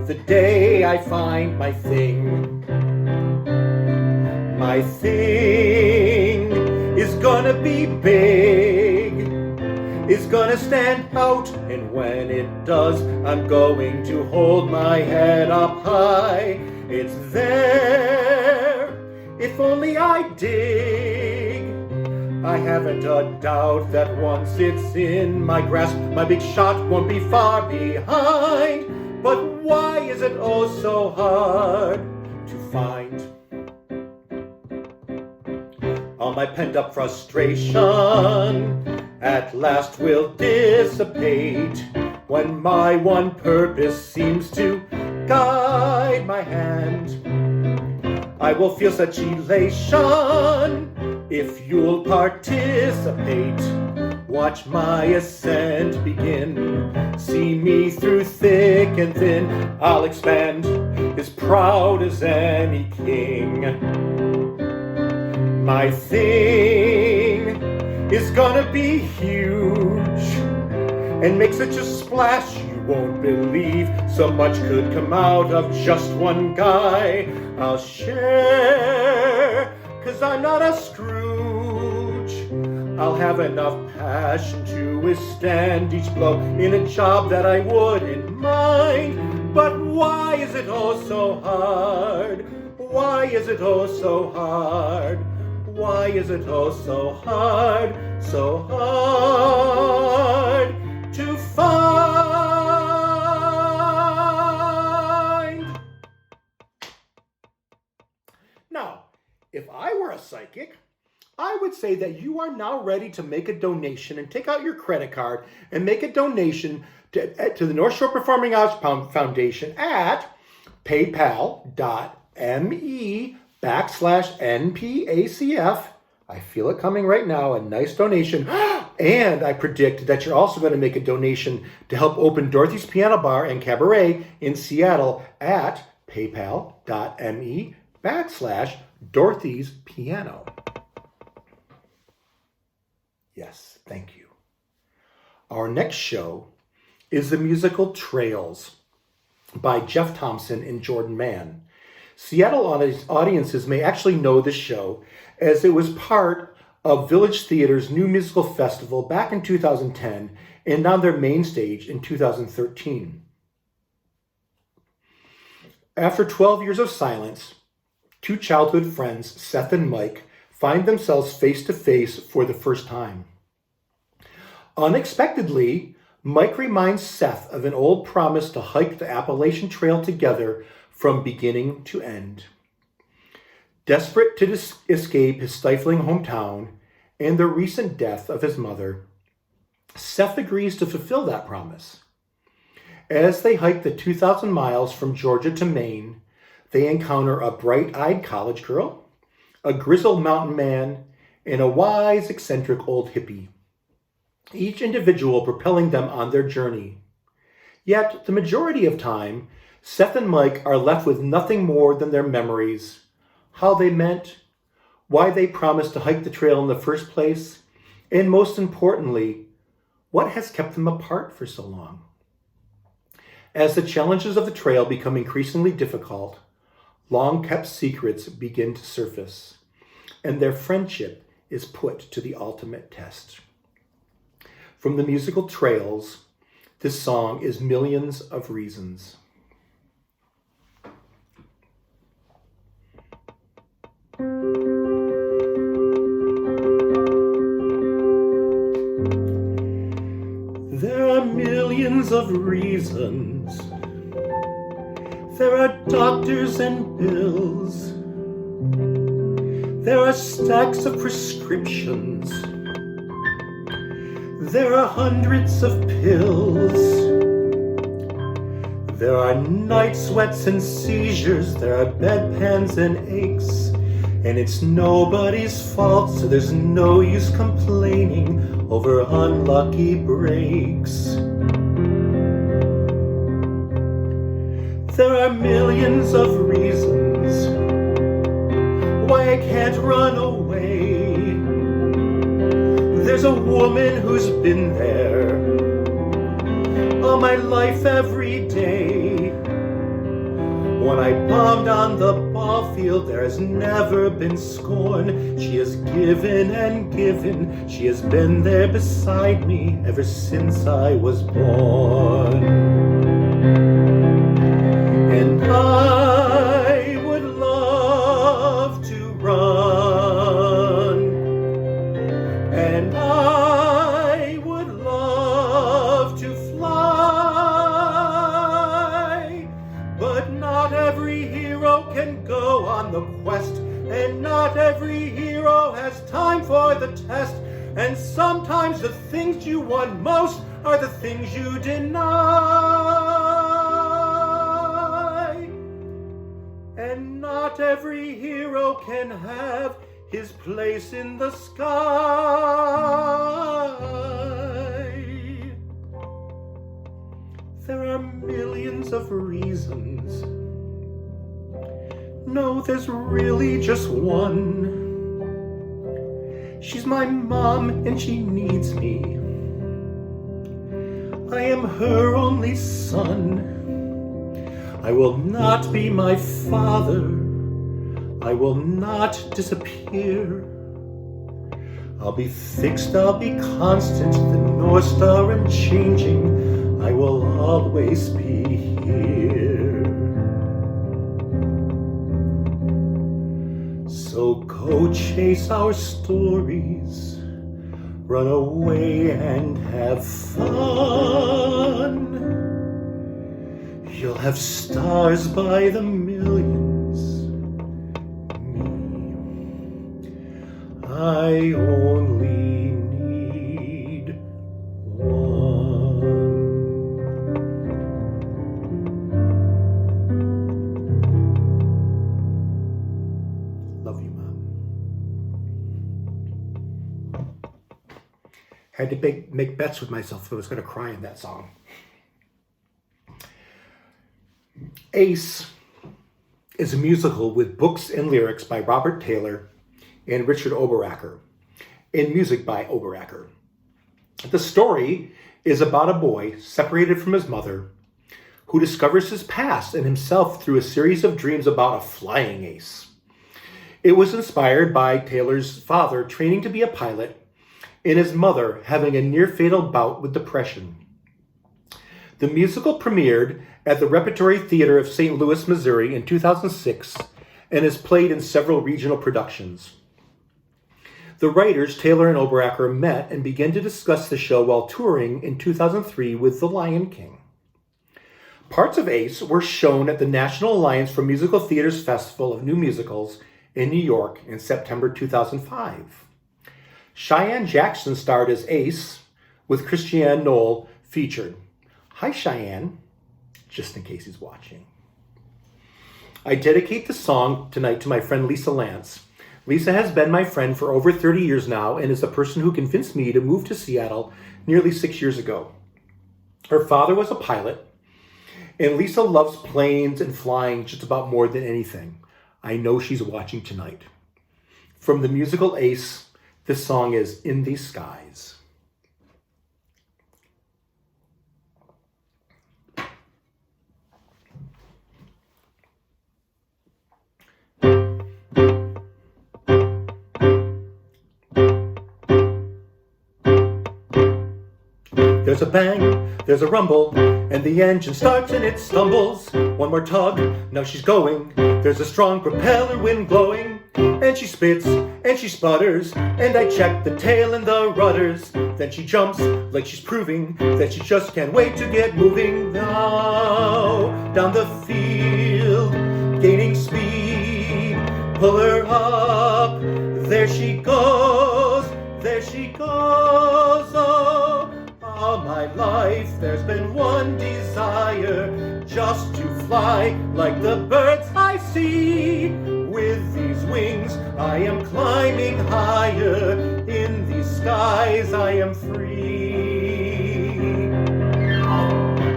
the day I find my thing. My thing is gonna be big, is gonna stand out, and when it does, I'm going to hold my head up high. It's there, if only I dig. I haven't a doubt that once it's in my grasp, my big shot won't be far behind. But why is it oh so hard to find? All my pent-up frustration at last will dissipate when my one purpose seems to guide my hand. I will feel such elation if you'll participate. Watch my ascent begin. See me through thick and thin. I'll expand as proud as any king. My thing is gonna be huge and make such a splash you won't believe. So much could come out of just one guy. I'll share, 'cause I'm not a Scrooge. I'll have enough passion to withstand each blow in a job that I wouldn't mind. But why is it oh so hard? Why is it oh so hard? Why is it oh so hard to find? Now, if I were a psychic, I would say that you are now ready to make a donation and take out your credit card and make a donation to the Northshore Performing Arts Foundation at paypal.me/NPACF. I feel it coming right now, a nice donation. And I predict that you're also going to make a donation to help open Dorothy's Piano Bar and Cabaret in Seattle at paypal.me/Dorothy's Piano. Yes, thank you. Our next show is the musical Trails by Jeff Thompson and Jordan Mann. Seattle audiences may actually know this show as it was part of Village Theater's new musical festival back in 2010 and on their main stage in 2013. After 12 years of silence, two childhood friends, Seth and Mike, find themselves face to face for the first time. Unexpectedly, Mike reminds Seth of an old promise to hike the Appalachian Trail together from beginning to end. Desperate to escape his stifling hometown and the recent death of his mother, Seth agrees to fulfill that promise. As they hike the 2,000 miles from Georgia to Maine, they encounter a bright-eyed college girl, a grizzled mountain man, and a wise, eccentric old hippie, each individual propelling them on their journey. Yet, the majority of time, Seth and Mike are left with nothing more than their memories, how they met, why they promised to hike the trail in the first place, and most importantly, what has kept them apart for so long. As the challenges of the trail become increasingly difficult, long-kept secrets begin to surface, and their friendship is put to the ultimate test. From the musical Trails, this song is Millions of Reasons. There are millions of reasons. There are doctors and bills. There are stacks of prescriptions. There are hundreds of pills. There are night sweats and seizures. There are bedpans and aches. And it's nobody's fault, so there's no use complaining over unlucky breaks. There are millions of reasons why I can't run away. There's a woman who's been there all my life every day. When I bombed on the ball field, there has never been scorn. She has given and given. She has been there beside me ever since I was born. And I would love to run. And I would love to fly. But not every hero can go on the quest, and not every hero has time for the test. And sometimes the things you want most are the things you deny. And not every hero can have his place in the sky. There are millions of reasons. No, there's really just one. She's my mom and she needs me. I am her only son. I will not be my father. I will not disappear. I'll be fixed, I'll be constant, the North Star unchanging. I will always be here. So go chase our stories, run away and have fun. You'll have stars by the millions. Me, I only need one. Love you, Mom. Had to make bets with myself if I was going to cry in that song. Ace is a musical with books and lyrics by Robert Taylor and Richard Oberacker, and music by Oberacker. The story is about a boy separated from his mother who discovers his past and himself through a series of dreams about a flying ace. It was inspired by Taylor's father training to be a pilot and his mother having a near-fatal bout with depression. The musical premiered at the Repertory Theater of St. Louis, Missouri in 2006 and is played in several regional productions. The writers, Taylor and Oberacker, met and began to discuss the show while touring in 2003 with The Lion King. Parts of Ace were shown at the National Alliance for Musical Theater's Festival of New Musicals in New York in September 2005. Cheyenne Jackson starred as Ace, with Christiane Knoll featured. Hi, Cheyenne, just in case he's watching. I dedicate the song tonight to my friend Lisa Lance. Lisa has been my friend for over 30 years now and is the person who convinced me to move to Seattle nearly 6 years ago. Her father was a pilot, and Lisa loves planes and flying just about more than anything. I know she's watching tonight. From the musical Ace, this song is In These Skies. There's a bang, there's a rumble, and the engine starts and it stumbles. One more tug, now she's going. There's a strong propeller wind blowing, and she spits and she sputters, and I check the tail and the rudders. Then she jumps like she's proving that she just can't wait to get moving. Now down the field, gaining speed, pull her up. There she goes, there she goes. Oh, all my life there's been one desire, just to fly like the birds I see. With these wings I am climbing higher, in these skies I am free.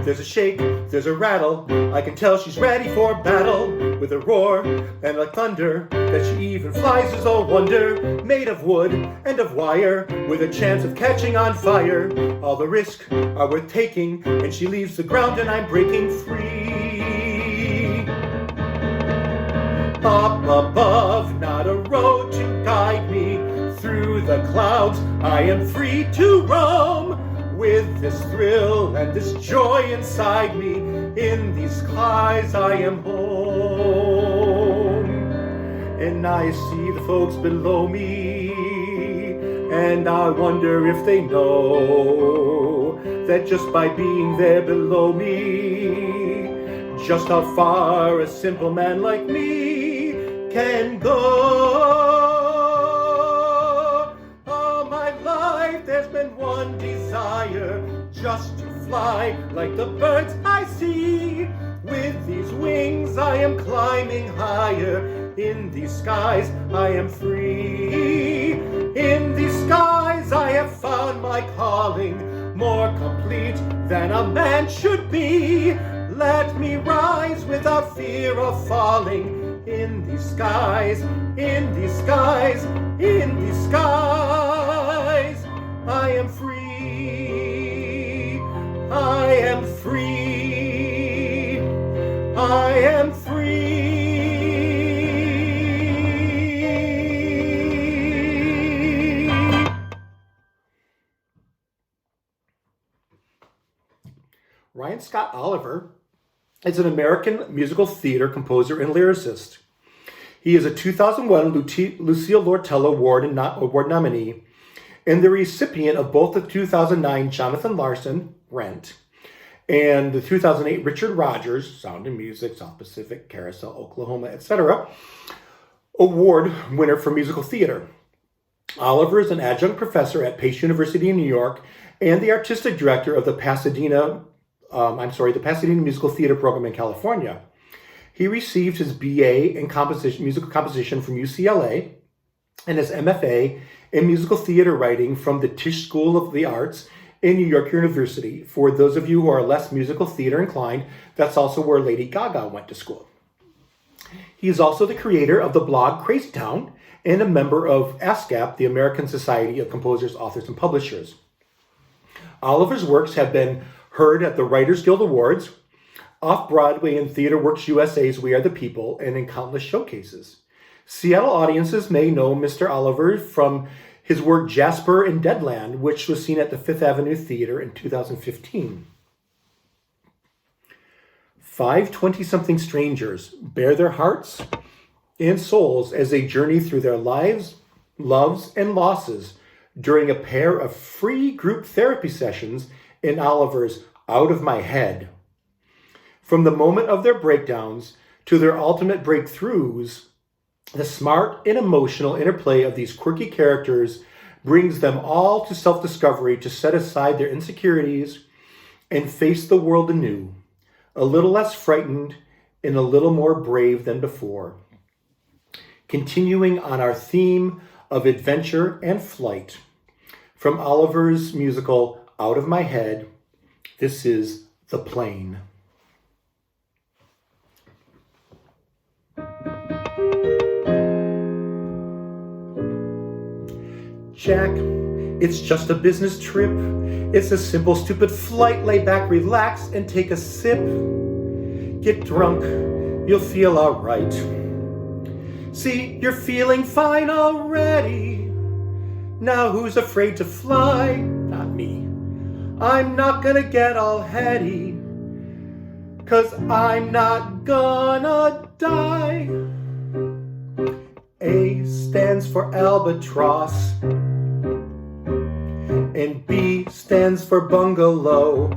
There's a shake, there's a rattle, I can tell she's ready for battle. With a roar and like thunder, that she even flies is a wonder. Made of wood and of wire, with a chance of catching on fire. All the risks are worth taking, and she leaves the ground and I'm breaking free. Up above, not a road to guide me. Through the clouds, I am free to roam. With this thrill and this joy inside me, in these skies I am home. And I see the folks below me, and I wonder if they know that just by being there below me, just how far a simple man like me can go. All my life there's been one desire, just to fly like the birds I see. With these wings I am climbing higher, in these skies I am free. In these skies I have found my calling, more complete than a man should be. Let me rise without fear of falling, in these skies, in these skies, in these skies I am free. I am free. I am free. Ryan Scott Oliver is an American musical theater composer and lyricist. He is a 2001 Lucille Lortel Award nominee and the recipient of both the 2009 Jonathan Larson, Rent, and the 2008 Richard Rogers, Sound and Music, South Pacific, Carousel, Oklahoma, etc., award winner for musical theater. Oliver is an adjunct professor at Pace University in New York and the artistic director of the Pasadena Musical Theater Program in California. He received his BA in musical composition from UCLA and his MFA in musical theater writing from the Tisch School of the Arts in New York University. For those of you who are less musical theater inclined, that's also where Lady Gaga went to school. He is also the creator of the blog Crazy Town and a member of ASCAP, the American Society of Composers, Authors, and Publishers. Oliver's works have been heard at the Writers Guild Awards, off-Broadway in Theater Works USA's We Are the People, and in countless showcases. Seattle audiences may know Mr. Oliver from his work Jasper in Deadland, which was seen at the Fifth Avenue Theater in 2015. 5 20-something strangers bare their hearts and souls as they journey through their lives, loves, and losses during a pair of free group therapy sessions in Oliver's Out of My Head. From the moment of their breakdowns to their ultimate breakthroughs, the smart and emotional interplay of these quirky characters brings them all to self-discovery to set aside their insecurities and face the world anew, a little less frightened and a little more brave than before. Continuing on our theme of adventure and flight, from Oliver's musical Out of My Head, this is The Plane. Jack, it's just a business trip. It's a simple, stupid flight. Lay back, relax, and take a sip. Get drunk, you'll feel alright. See, you're feeling fine already. Now who's afraid to fly? Not me. I'm not gonna get all heady, 'cause I'm not gonna die. A stands for albatross, and B stands for bungalow,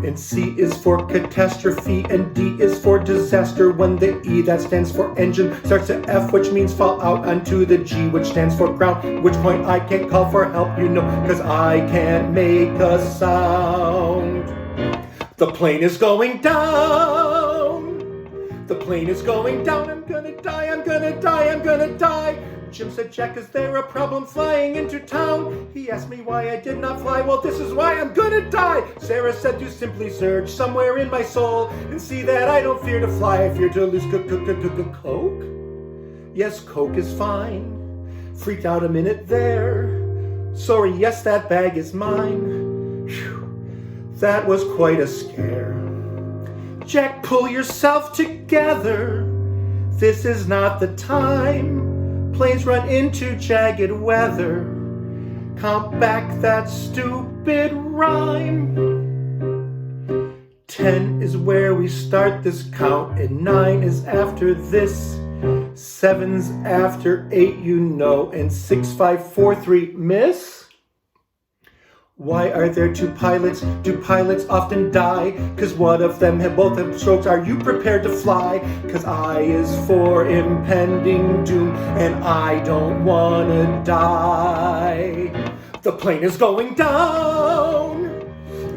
and C is for catastrophe, and D is for disaster. When the E that stands for engine starts at F, which means fall out onto the G, which stands for ground, which point I can't call for help, you know, 'cause I can't make a sound. The plane is going down. The plane is going down. I'm gonna die, I'm gonna die, I'm gonna die. Jim said, Jack, is there a problem flying into town? He asked me why I did not fly. Well, this is why I'm gonna die. Sarah said to simply search somewhere in my soul and see that I don't fear to fly. I fear to lose Coke. Yes, Coke is fine. Freaked out a minute there. Sorry, yes, that bag is mine. Whew. That was quite a scare. Jack, pull yourself together. This is not the time. Planes run into jagged weather. Count back that stupid rhyme. 10 is where we start this count, and 9 is after this. 7's after 8, you know, and 6, 5, 4, 3, miss? Why are there two pilots? Do pilots often die? 'Cause one of them both have strokes. Are you prepared to fly? 'Cause I is for impending doom, and I don't wanna die. The plane is going down.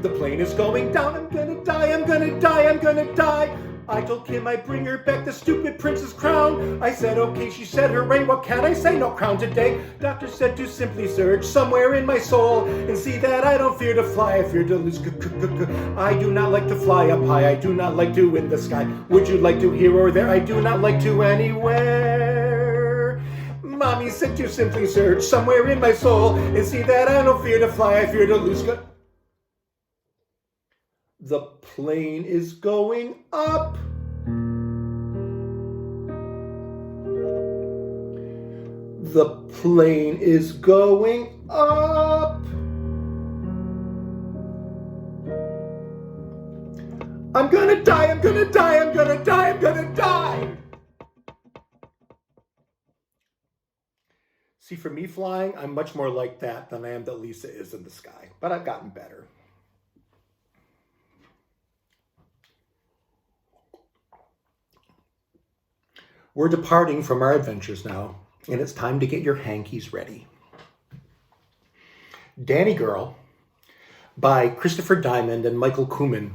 The plane is going down. I'm gonna die, I'm gonna die, I'm gonna die. I told Kim I'd bring her back the stupid prince's crown. I said okay, she said her ring. What can I say? No crown today. Doctor said to simply search somewhere in my soul and see that I don't fear to fly. I fear to lose. I do not like to fly up high. I do not like to in the sky. Would you like to here or there? I do not like to anywhere. Mommy said to simply search somewhere in my soul and see that I don't fear to fly. I fear to lose. The plane is going up. The plane is going up. I'm gonna die, I'm gonna die, I'm gonna die, I'm gonna die. See, for me flying, I'm much more like that than I am that Lisa is in the sky, but I've gotten better. We're departing from our adventures now, and it's time to get your hankies ready. Dani Girl, by Christopher Diamond and Michael Kuhlman,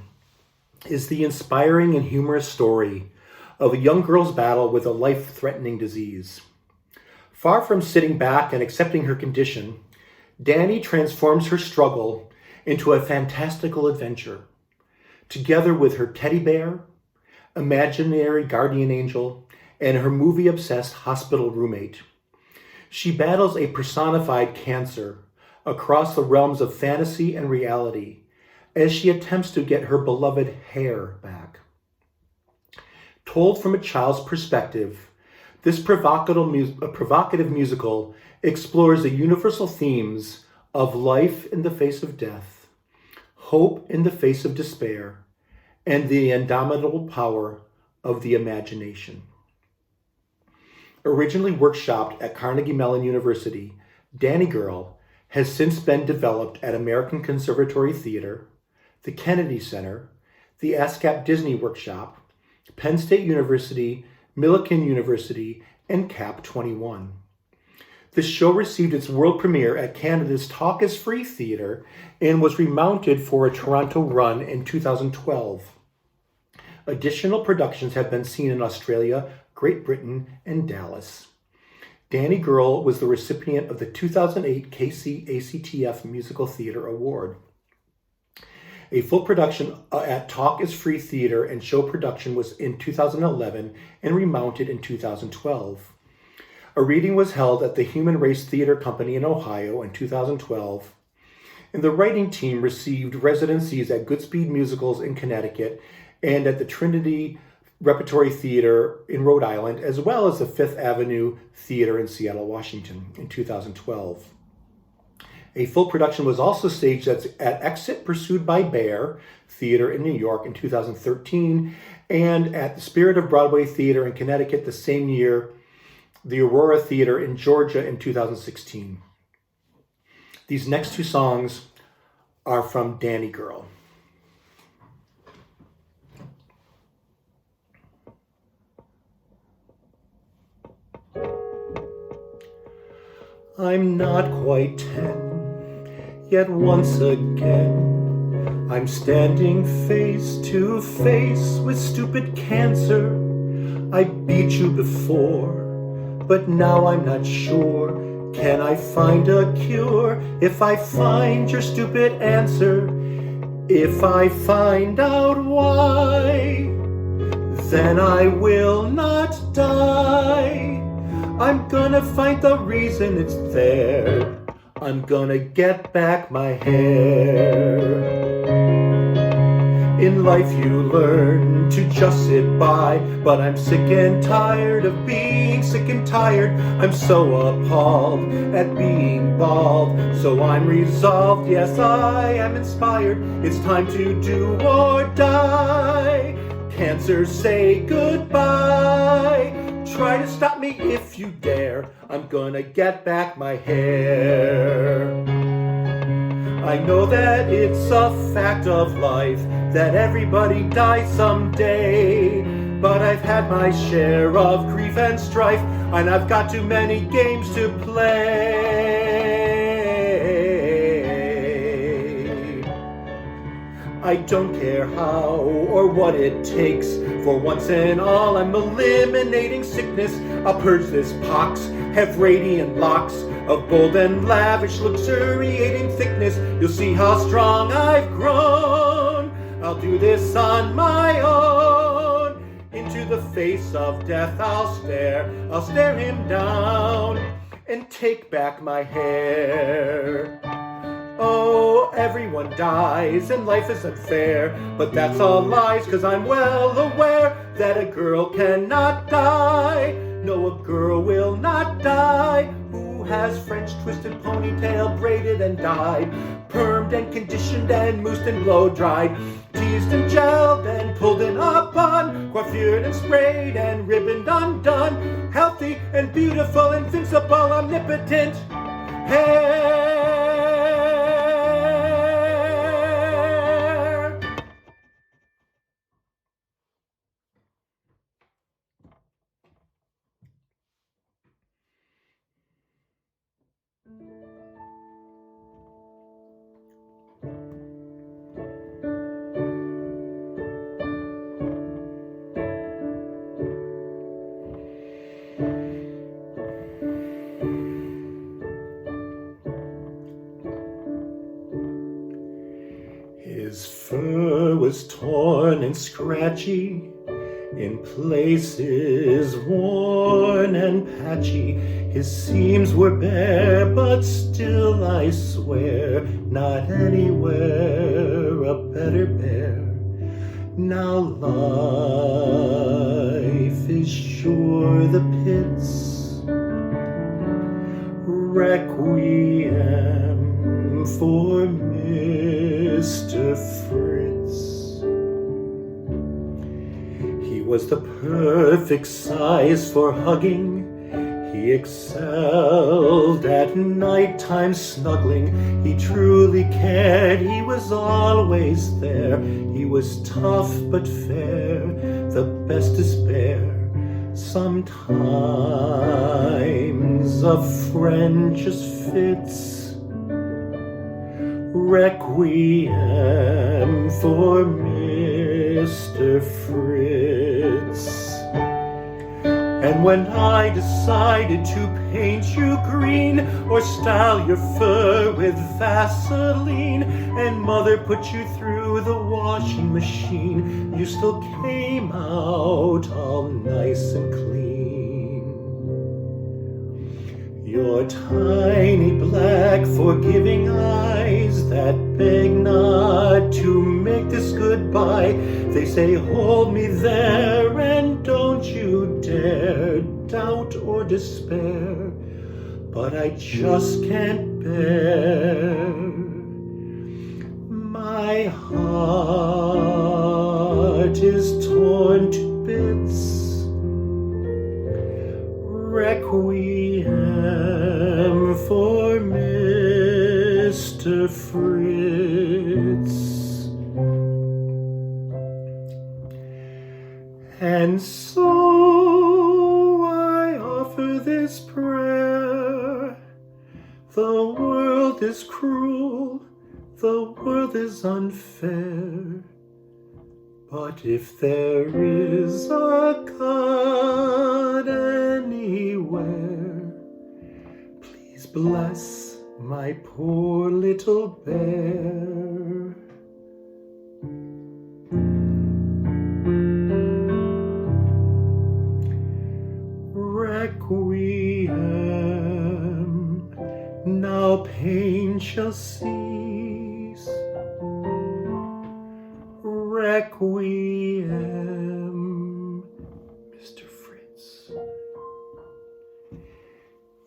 is the inspiring and humorous story of a young girl's battle with a life-threatening disease. Far from sitting back and accepting her condition, Dani transforms her struggle into a fantastical adventure, together with her teddy bear, imaginary guardian angel, and her movie-obsessed hospital roommate. She battles a personified cancer across the realms of fantasy and reality as she attempts to get her beloved hair back. Told from a child's perspective, this provocative musical explores the universal themes of life in the face of death, hope in the face of despair, and the indomitable power of the imagination. Originally workshopped at Carnegie Mellon University, Dani Girl has since been developed at American Conservatory Theater, the Kennedy Center, the ASCAP Disney Workshop, Penn State University, Millikan University, and CAP 21. The show received its world premiere at Canada's Talk is Free Theatre and was remounted for a Toronto run in 2012. Additional productions have been seen in Australia, Great Britain, and Dallas. Dani Girl was the recipient of the 2008 KC-ACTF Musical Theatre Award. A full production at Talk is Free Theatre and show production was in 2011 and remounted in 2012. A reading was held at the Human Race Theatre Company in Ohio in 2012, and the writing team received residencies at Goodspeed Musicals in Connecticut and at the Trinity Repertory Theatre in Rhode Island, as well as the Fifth Avenue Theatre in Seattle, Washington in 2012. A full production was also staged at Exit Pursued by Bear Theatre in New York in 2013, and at the Spirit of Broadway Theatre in Connecticut the same year, the Aurora Theatre in Georgia in 2016. These next two songs are from Dani Girl. I'm not quite 10, yet once again I'm standing face to face with stupid cancer. I beat you before, but now I'm not sure. Can I find a cure if I find your stupid answer? If I find out why, then I will not die. I'm gonna find the reason it's there. I'm gonna get back my hair. In life you learn to just sit by, but I'm sick and tired of being sick and tired. I'm so appalled at being bald, so I'm resolved, yes I am inspired. It's time to do or die. Cancer, say goodbye. Try to stop me if you dare. I'm gonna get back my hair. I know that it's a fact of life that everybody dies someday, but I've had my share of grief and strife, and I've got too many games to play. I don't care how or what it takes. For once and all, I'm eliminating sickness. I'll purge this pox, have radiant locks of bold and lavish, luxuriating thickness. You'll see how strong I've grown. I'll do this on my own. Into the face of death I'll stare him down and take back my hair. Oh, everyone dies and life isn't fair, but that's all lies, 'cause I'm well aware that a girl cannot die. No, a girl will not die who has French twisted ponytail braided and dyed, permed and conditioned and moosed and blow dried, teased and gelled and pulled in a bun, coiffured and sprayed and ribboned undone, healthy and beautiful, invincible, omnipotent hair. His fur was torn and scratchy, in places worn and patchy. His seams were bare, but still I swear, not anywhere a better bear. Now life is sure the pits, requiem for Mr. Fritz. He was the perfect size for hugging. He excelled at nighttime snuggling. He truly cared, he was always there. He was tough but fair, the best to spare. Sometimes a friend just fits. Requiem for Mr. Fritz. And when I decided to paint you green or style your fur with Vaseline, and Mother put you through the washing machine, you still came out all nice and clean. Your tiny black forgiving eyes that beg not to make this goodbye, they say hold me there and don't you dare doubt or despair, but I just can't bear. My heart is torn to bits. Requiem for Mr. Fritz. And so I offer this prayer. The world is cruel, the world is unfair. But if there is a God anywhere, please bless my poor little bear. Requiem, now pain shall cease. Requiem, Mr. Fritz,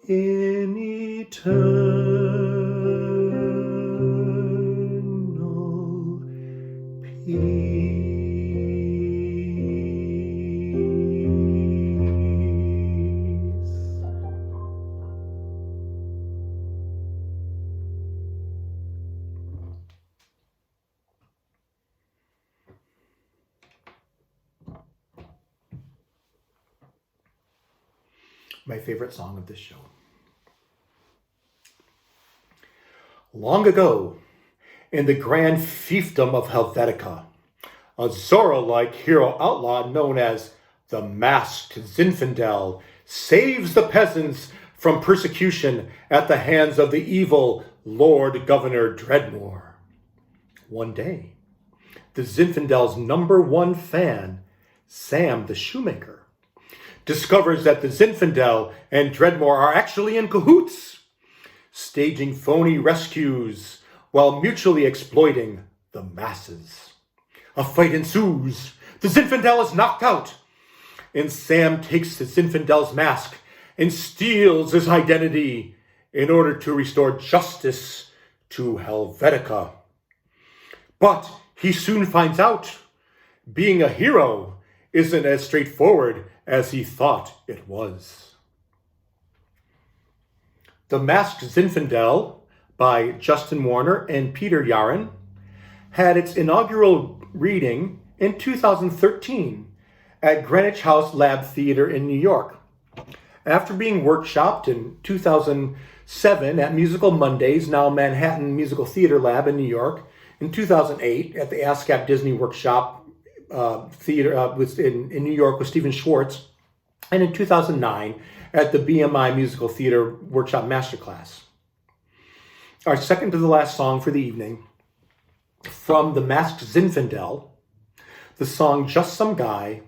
in eternal peace. My favorite song of this show. Long ago, in the grand fiefdom of Helvetica, a Zorro-like hero outlaw known as the Masked Zinfandel saves the peasants from persecution at the hands of the evil Lord Governor Dreadmore. One day, the Zinfandel's #1 fan, Sam the Shoemaker, discovers that the Zinfandel and Dreadmore are actually in cahoots, staging phony rescues while mutually exploiting the masses. A fight ensues. The Zinfandel is knocked out, and Sam takes the Zinfandel's mask and steals his identity in order to restore justice to Helvetica. But he soon finds out being a hero isn't as straightforward as he thought it was. The Masked Zinfandel by Justin Warner and Peter Yaren had its inaugural reading in 2013 at Greenwich House Lab Theater in New York. After being workshopped in 2007 at Musical Mondays, now Manhattan Musical Theater Lab in New York, in 2008 at the ASCAP Disney Workshop Theater in New York with Stephen Schwartz, and in 2009 at the BMI Musical Theater Workshop Masterclass. Our second to the last song for the evening, from the Masked Zinfandel, the song Just Some Guy,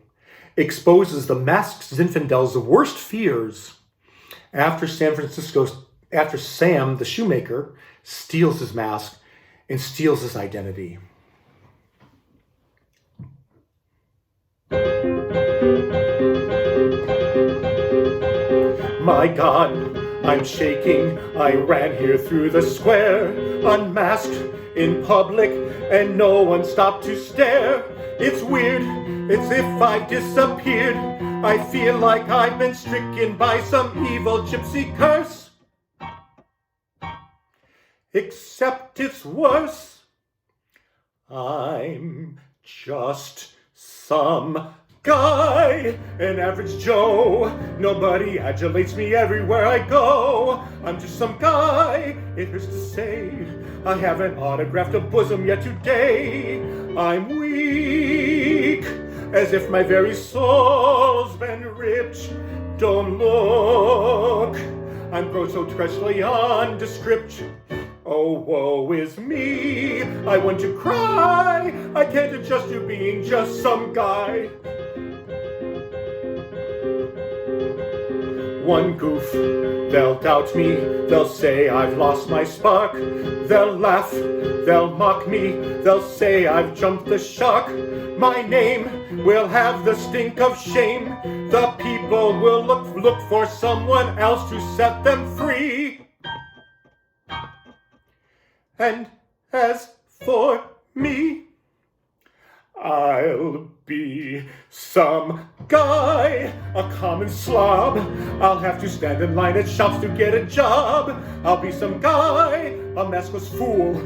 exposes the Masked Zinfandel's worst fears after Sam the Shoemaker steals his mask and steals his identity. My God, I'm shaking. I ran here through the square, unmasked in public, and no one stopped to stare. It's weird, it's if I've disappeared. I feel like I've been stricken by some evil gypsy curse. Except it's worse. I'm just some guy, an average Joe. Nobody adulates me everywhere I go. I'm just some guy, it hurts to say. I haven't autographed a bosom yet today. I'm weak, as if my very soul's been ripped. Don't look, I'm grown so treacherously nondescript. Oh, woe is me, I want to cry. I can't adjust to being just some guy. One goof, they'll doubt me, they'll say I've lost my spark. They'll laugh, they'll mock me, they'll say I've jumped the shark. My name will have the stink of shame. The people will look for someone else to set them free. And as for me, I'll be some guy, a common slob. I'll have to stand in line at shops to get a job. I'll be some guy, a maskless fool.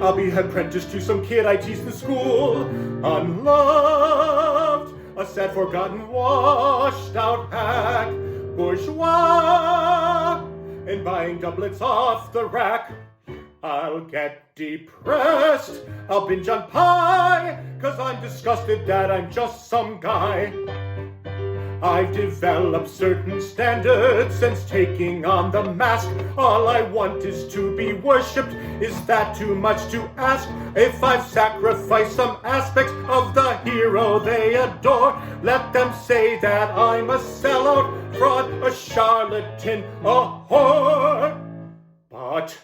I'll be apprenticed to some kid I teach in school. Unloved, a sad, forgotten, washed out hack. Bourgeois, and buying doublets off the rack. I'll get depressed, I'll binge on pie, 'cause I'm disgusted that I'm just some guy. I've developed certain standards since taking on the mask. All I want is to be worshipped. Is that too much to ask? If I've sacrificed some aspects of the hero they adore, let them say that I'm a sellout, fraud, a charlatan, a whore. But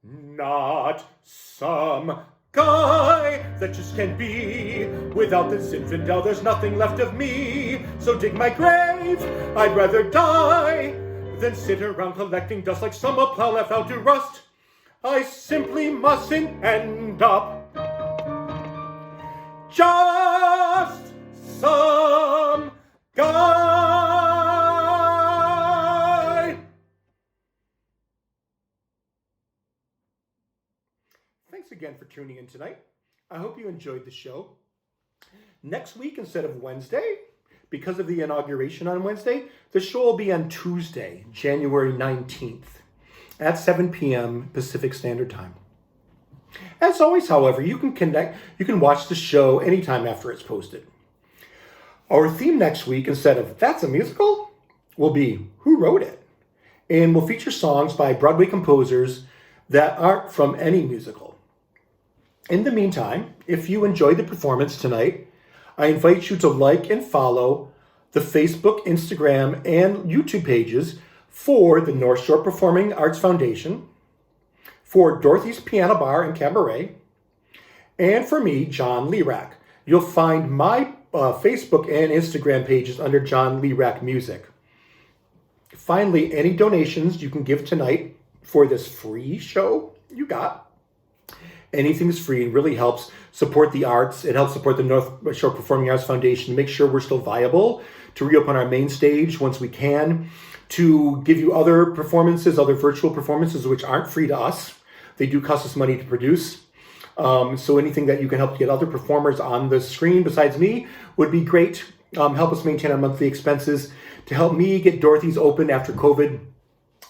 not some guy that just can't be. Without the Zinfandel, there's nothing left of me. So dig my grave, I'd rather die than sit around collecting dust like some plow left out to rust. I simply mustn't end up just some guy. Thanks again for tuning in tonight. I hope you enjoyed the show. Next week, instead of Wednesday, because of the inauguration on Wednesday, the show will be on Tuesday, January 19th at 7 p.m. Pacific Standard Time. As always, however, you can watch the show anytime after it's posted. Our theme next week, instead of That's a Musical, will be Who Wrote It? And will feature songs by Broadway composers that aren't from any musical. In the meantime, if you enjoyed the performance tonight, I invite you to like and follow the Facebook, Instagram, and YouTube pages for the Northshore Performing Arts Foundation, for Dorothy's Piano Bar and Cabaret, and for me, John Lerack. You'll find my Facebook and Instagram pages under John Lerack Music. Finally, any donations you can give tonight for this free show you got. Anything's free and really helps support the arts. It helps support the Northshore Performing Arts Foundation, make sure we're still viable, to reopen our main stage once we can, to give you other performances, other virtual performances, which aren't free to us. They do cost us money to produce. So anything that you can help get other performers on the screen besides me would be great. Help us maintain our monthly expenses. To help me get Dorothy's open after COVID,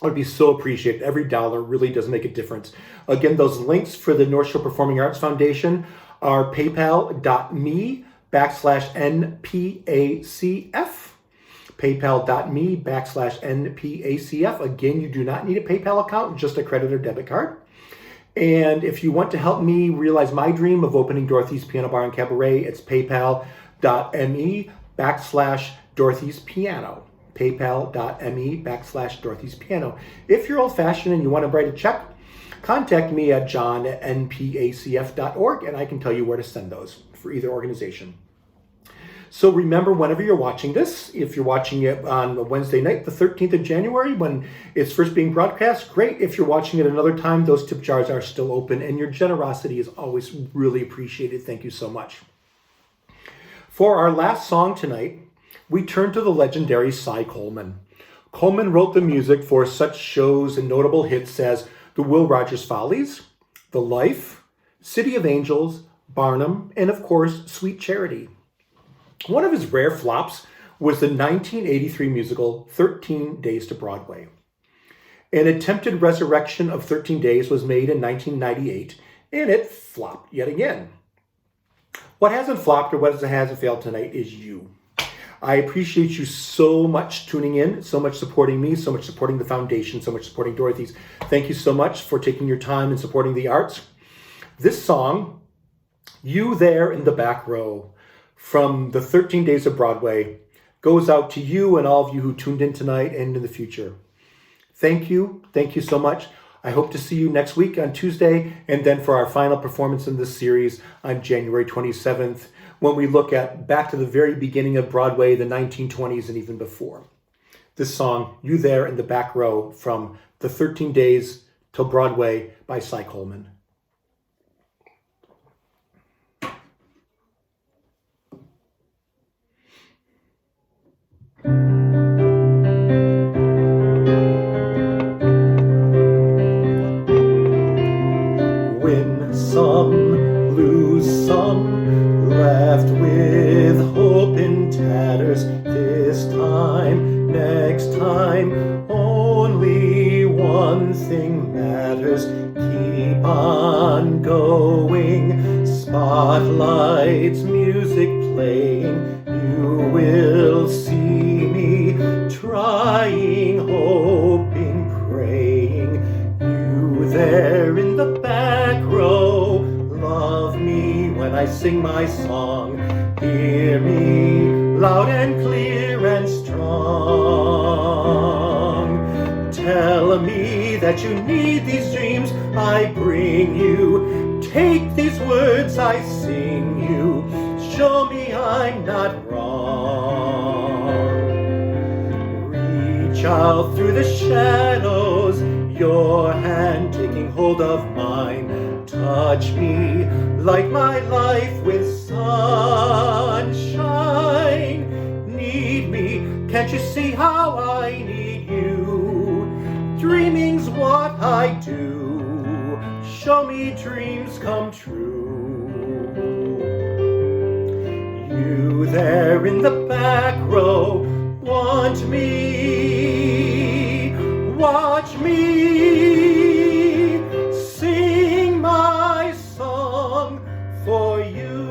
I would be so appreciated. Every dollar really does make a difference. Again, those links for the Northshore Performing Arts Foundation are paypal.me/NPACF. paypal.me/NPACF. Again, you do not need a PayPal account, just a credit or debit card. And if you want to help me realize my dream of opening Dorothy's Piano Bar and Cabaret, it's paypal.me/Dorothy's Piano. paypal.me/Dorothy's Piano. If you're old-fashioned and you want to write a check, contact me at john@npacf.org, and I can tell you where to send those for either organization. So remember, whenever you're watching this, if you're watching it on Wednesday night, the 13th of January, when it's first being broadcast, great. If you're watching it another time, those tip jars are still open, and your generosity is always really appreciated. Thank you so much. For our last song tonight, we turn to the legendary Cy Coleman. Coleman wrote the music for such shows and notable hits as The Will Rogers Follies, The Life, City of Angels, Barnum, and of course, Sweet Charity. One of his rare flops was the 1983 musical 13 Days to Broadway. An attempted resurrection of 13 Days was made in 1998, and it flopped yet again. What hasn't flopped or what hasn't failed tonight is you. I appreciate you so much tuning in, so much supporting me, so much supporting the foundation, so much supporting Dorothy's. Thank you so much for taking your time and supporting the arts. This song, You There in the Back Row, from the 13 Days of Broadway, goes out to you and all of you who tuned in tonight and in the future. Thank you. Thank you so much. I hope to see you next week on Tuesday, and then for our final performance in this series on January 27th, when we look back to the very beginning of Broadway, the 1920s and even before. This song, You There in the Back Row, from the 13 Days to Broadway by Cy Coleman. Win some, lose some, left with hope in tatters. This time, next time, only one thing matters. Keep on going, spotlights, music playing. You will see me trying, hoping, praying. You there in the back row, love me when I sing my song. Hear me loud and clear and strong. Tell me that you need these dreams I bring you. Take these words I sing you. Show me I'm not wrong. Reach out through the shadows, your hand taking hold of mine. Touch me, light my life with sunshine. Need me, can't you see how I need you? Dreaming's what I do. Show me dreams come true. You there in the back row, want me, watch me, sing my song for you.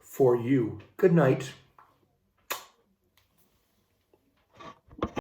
For you. Good night.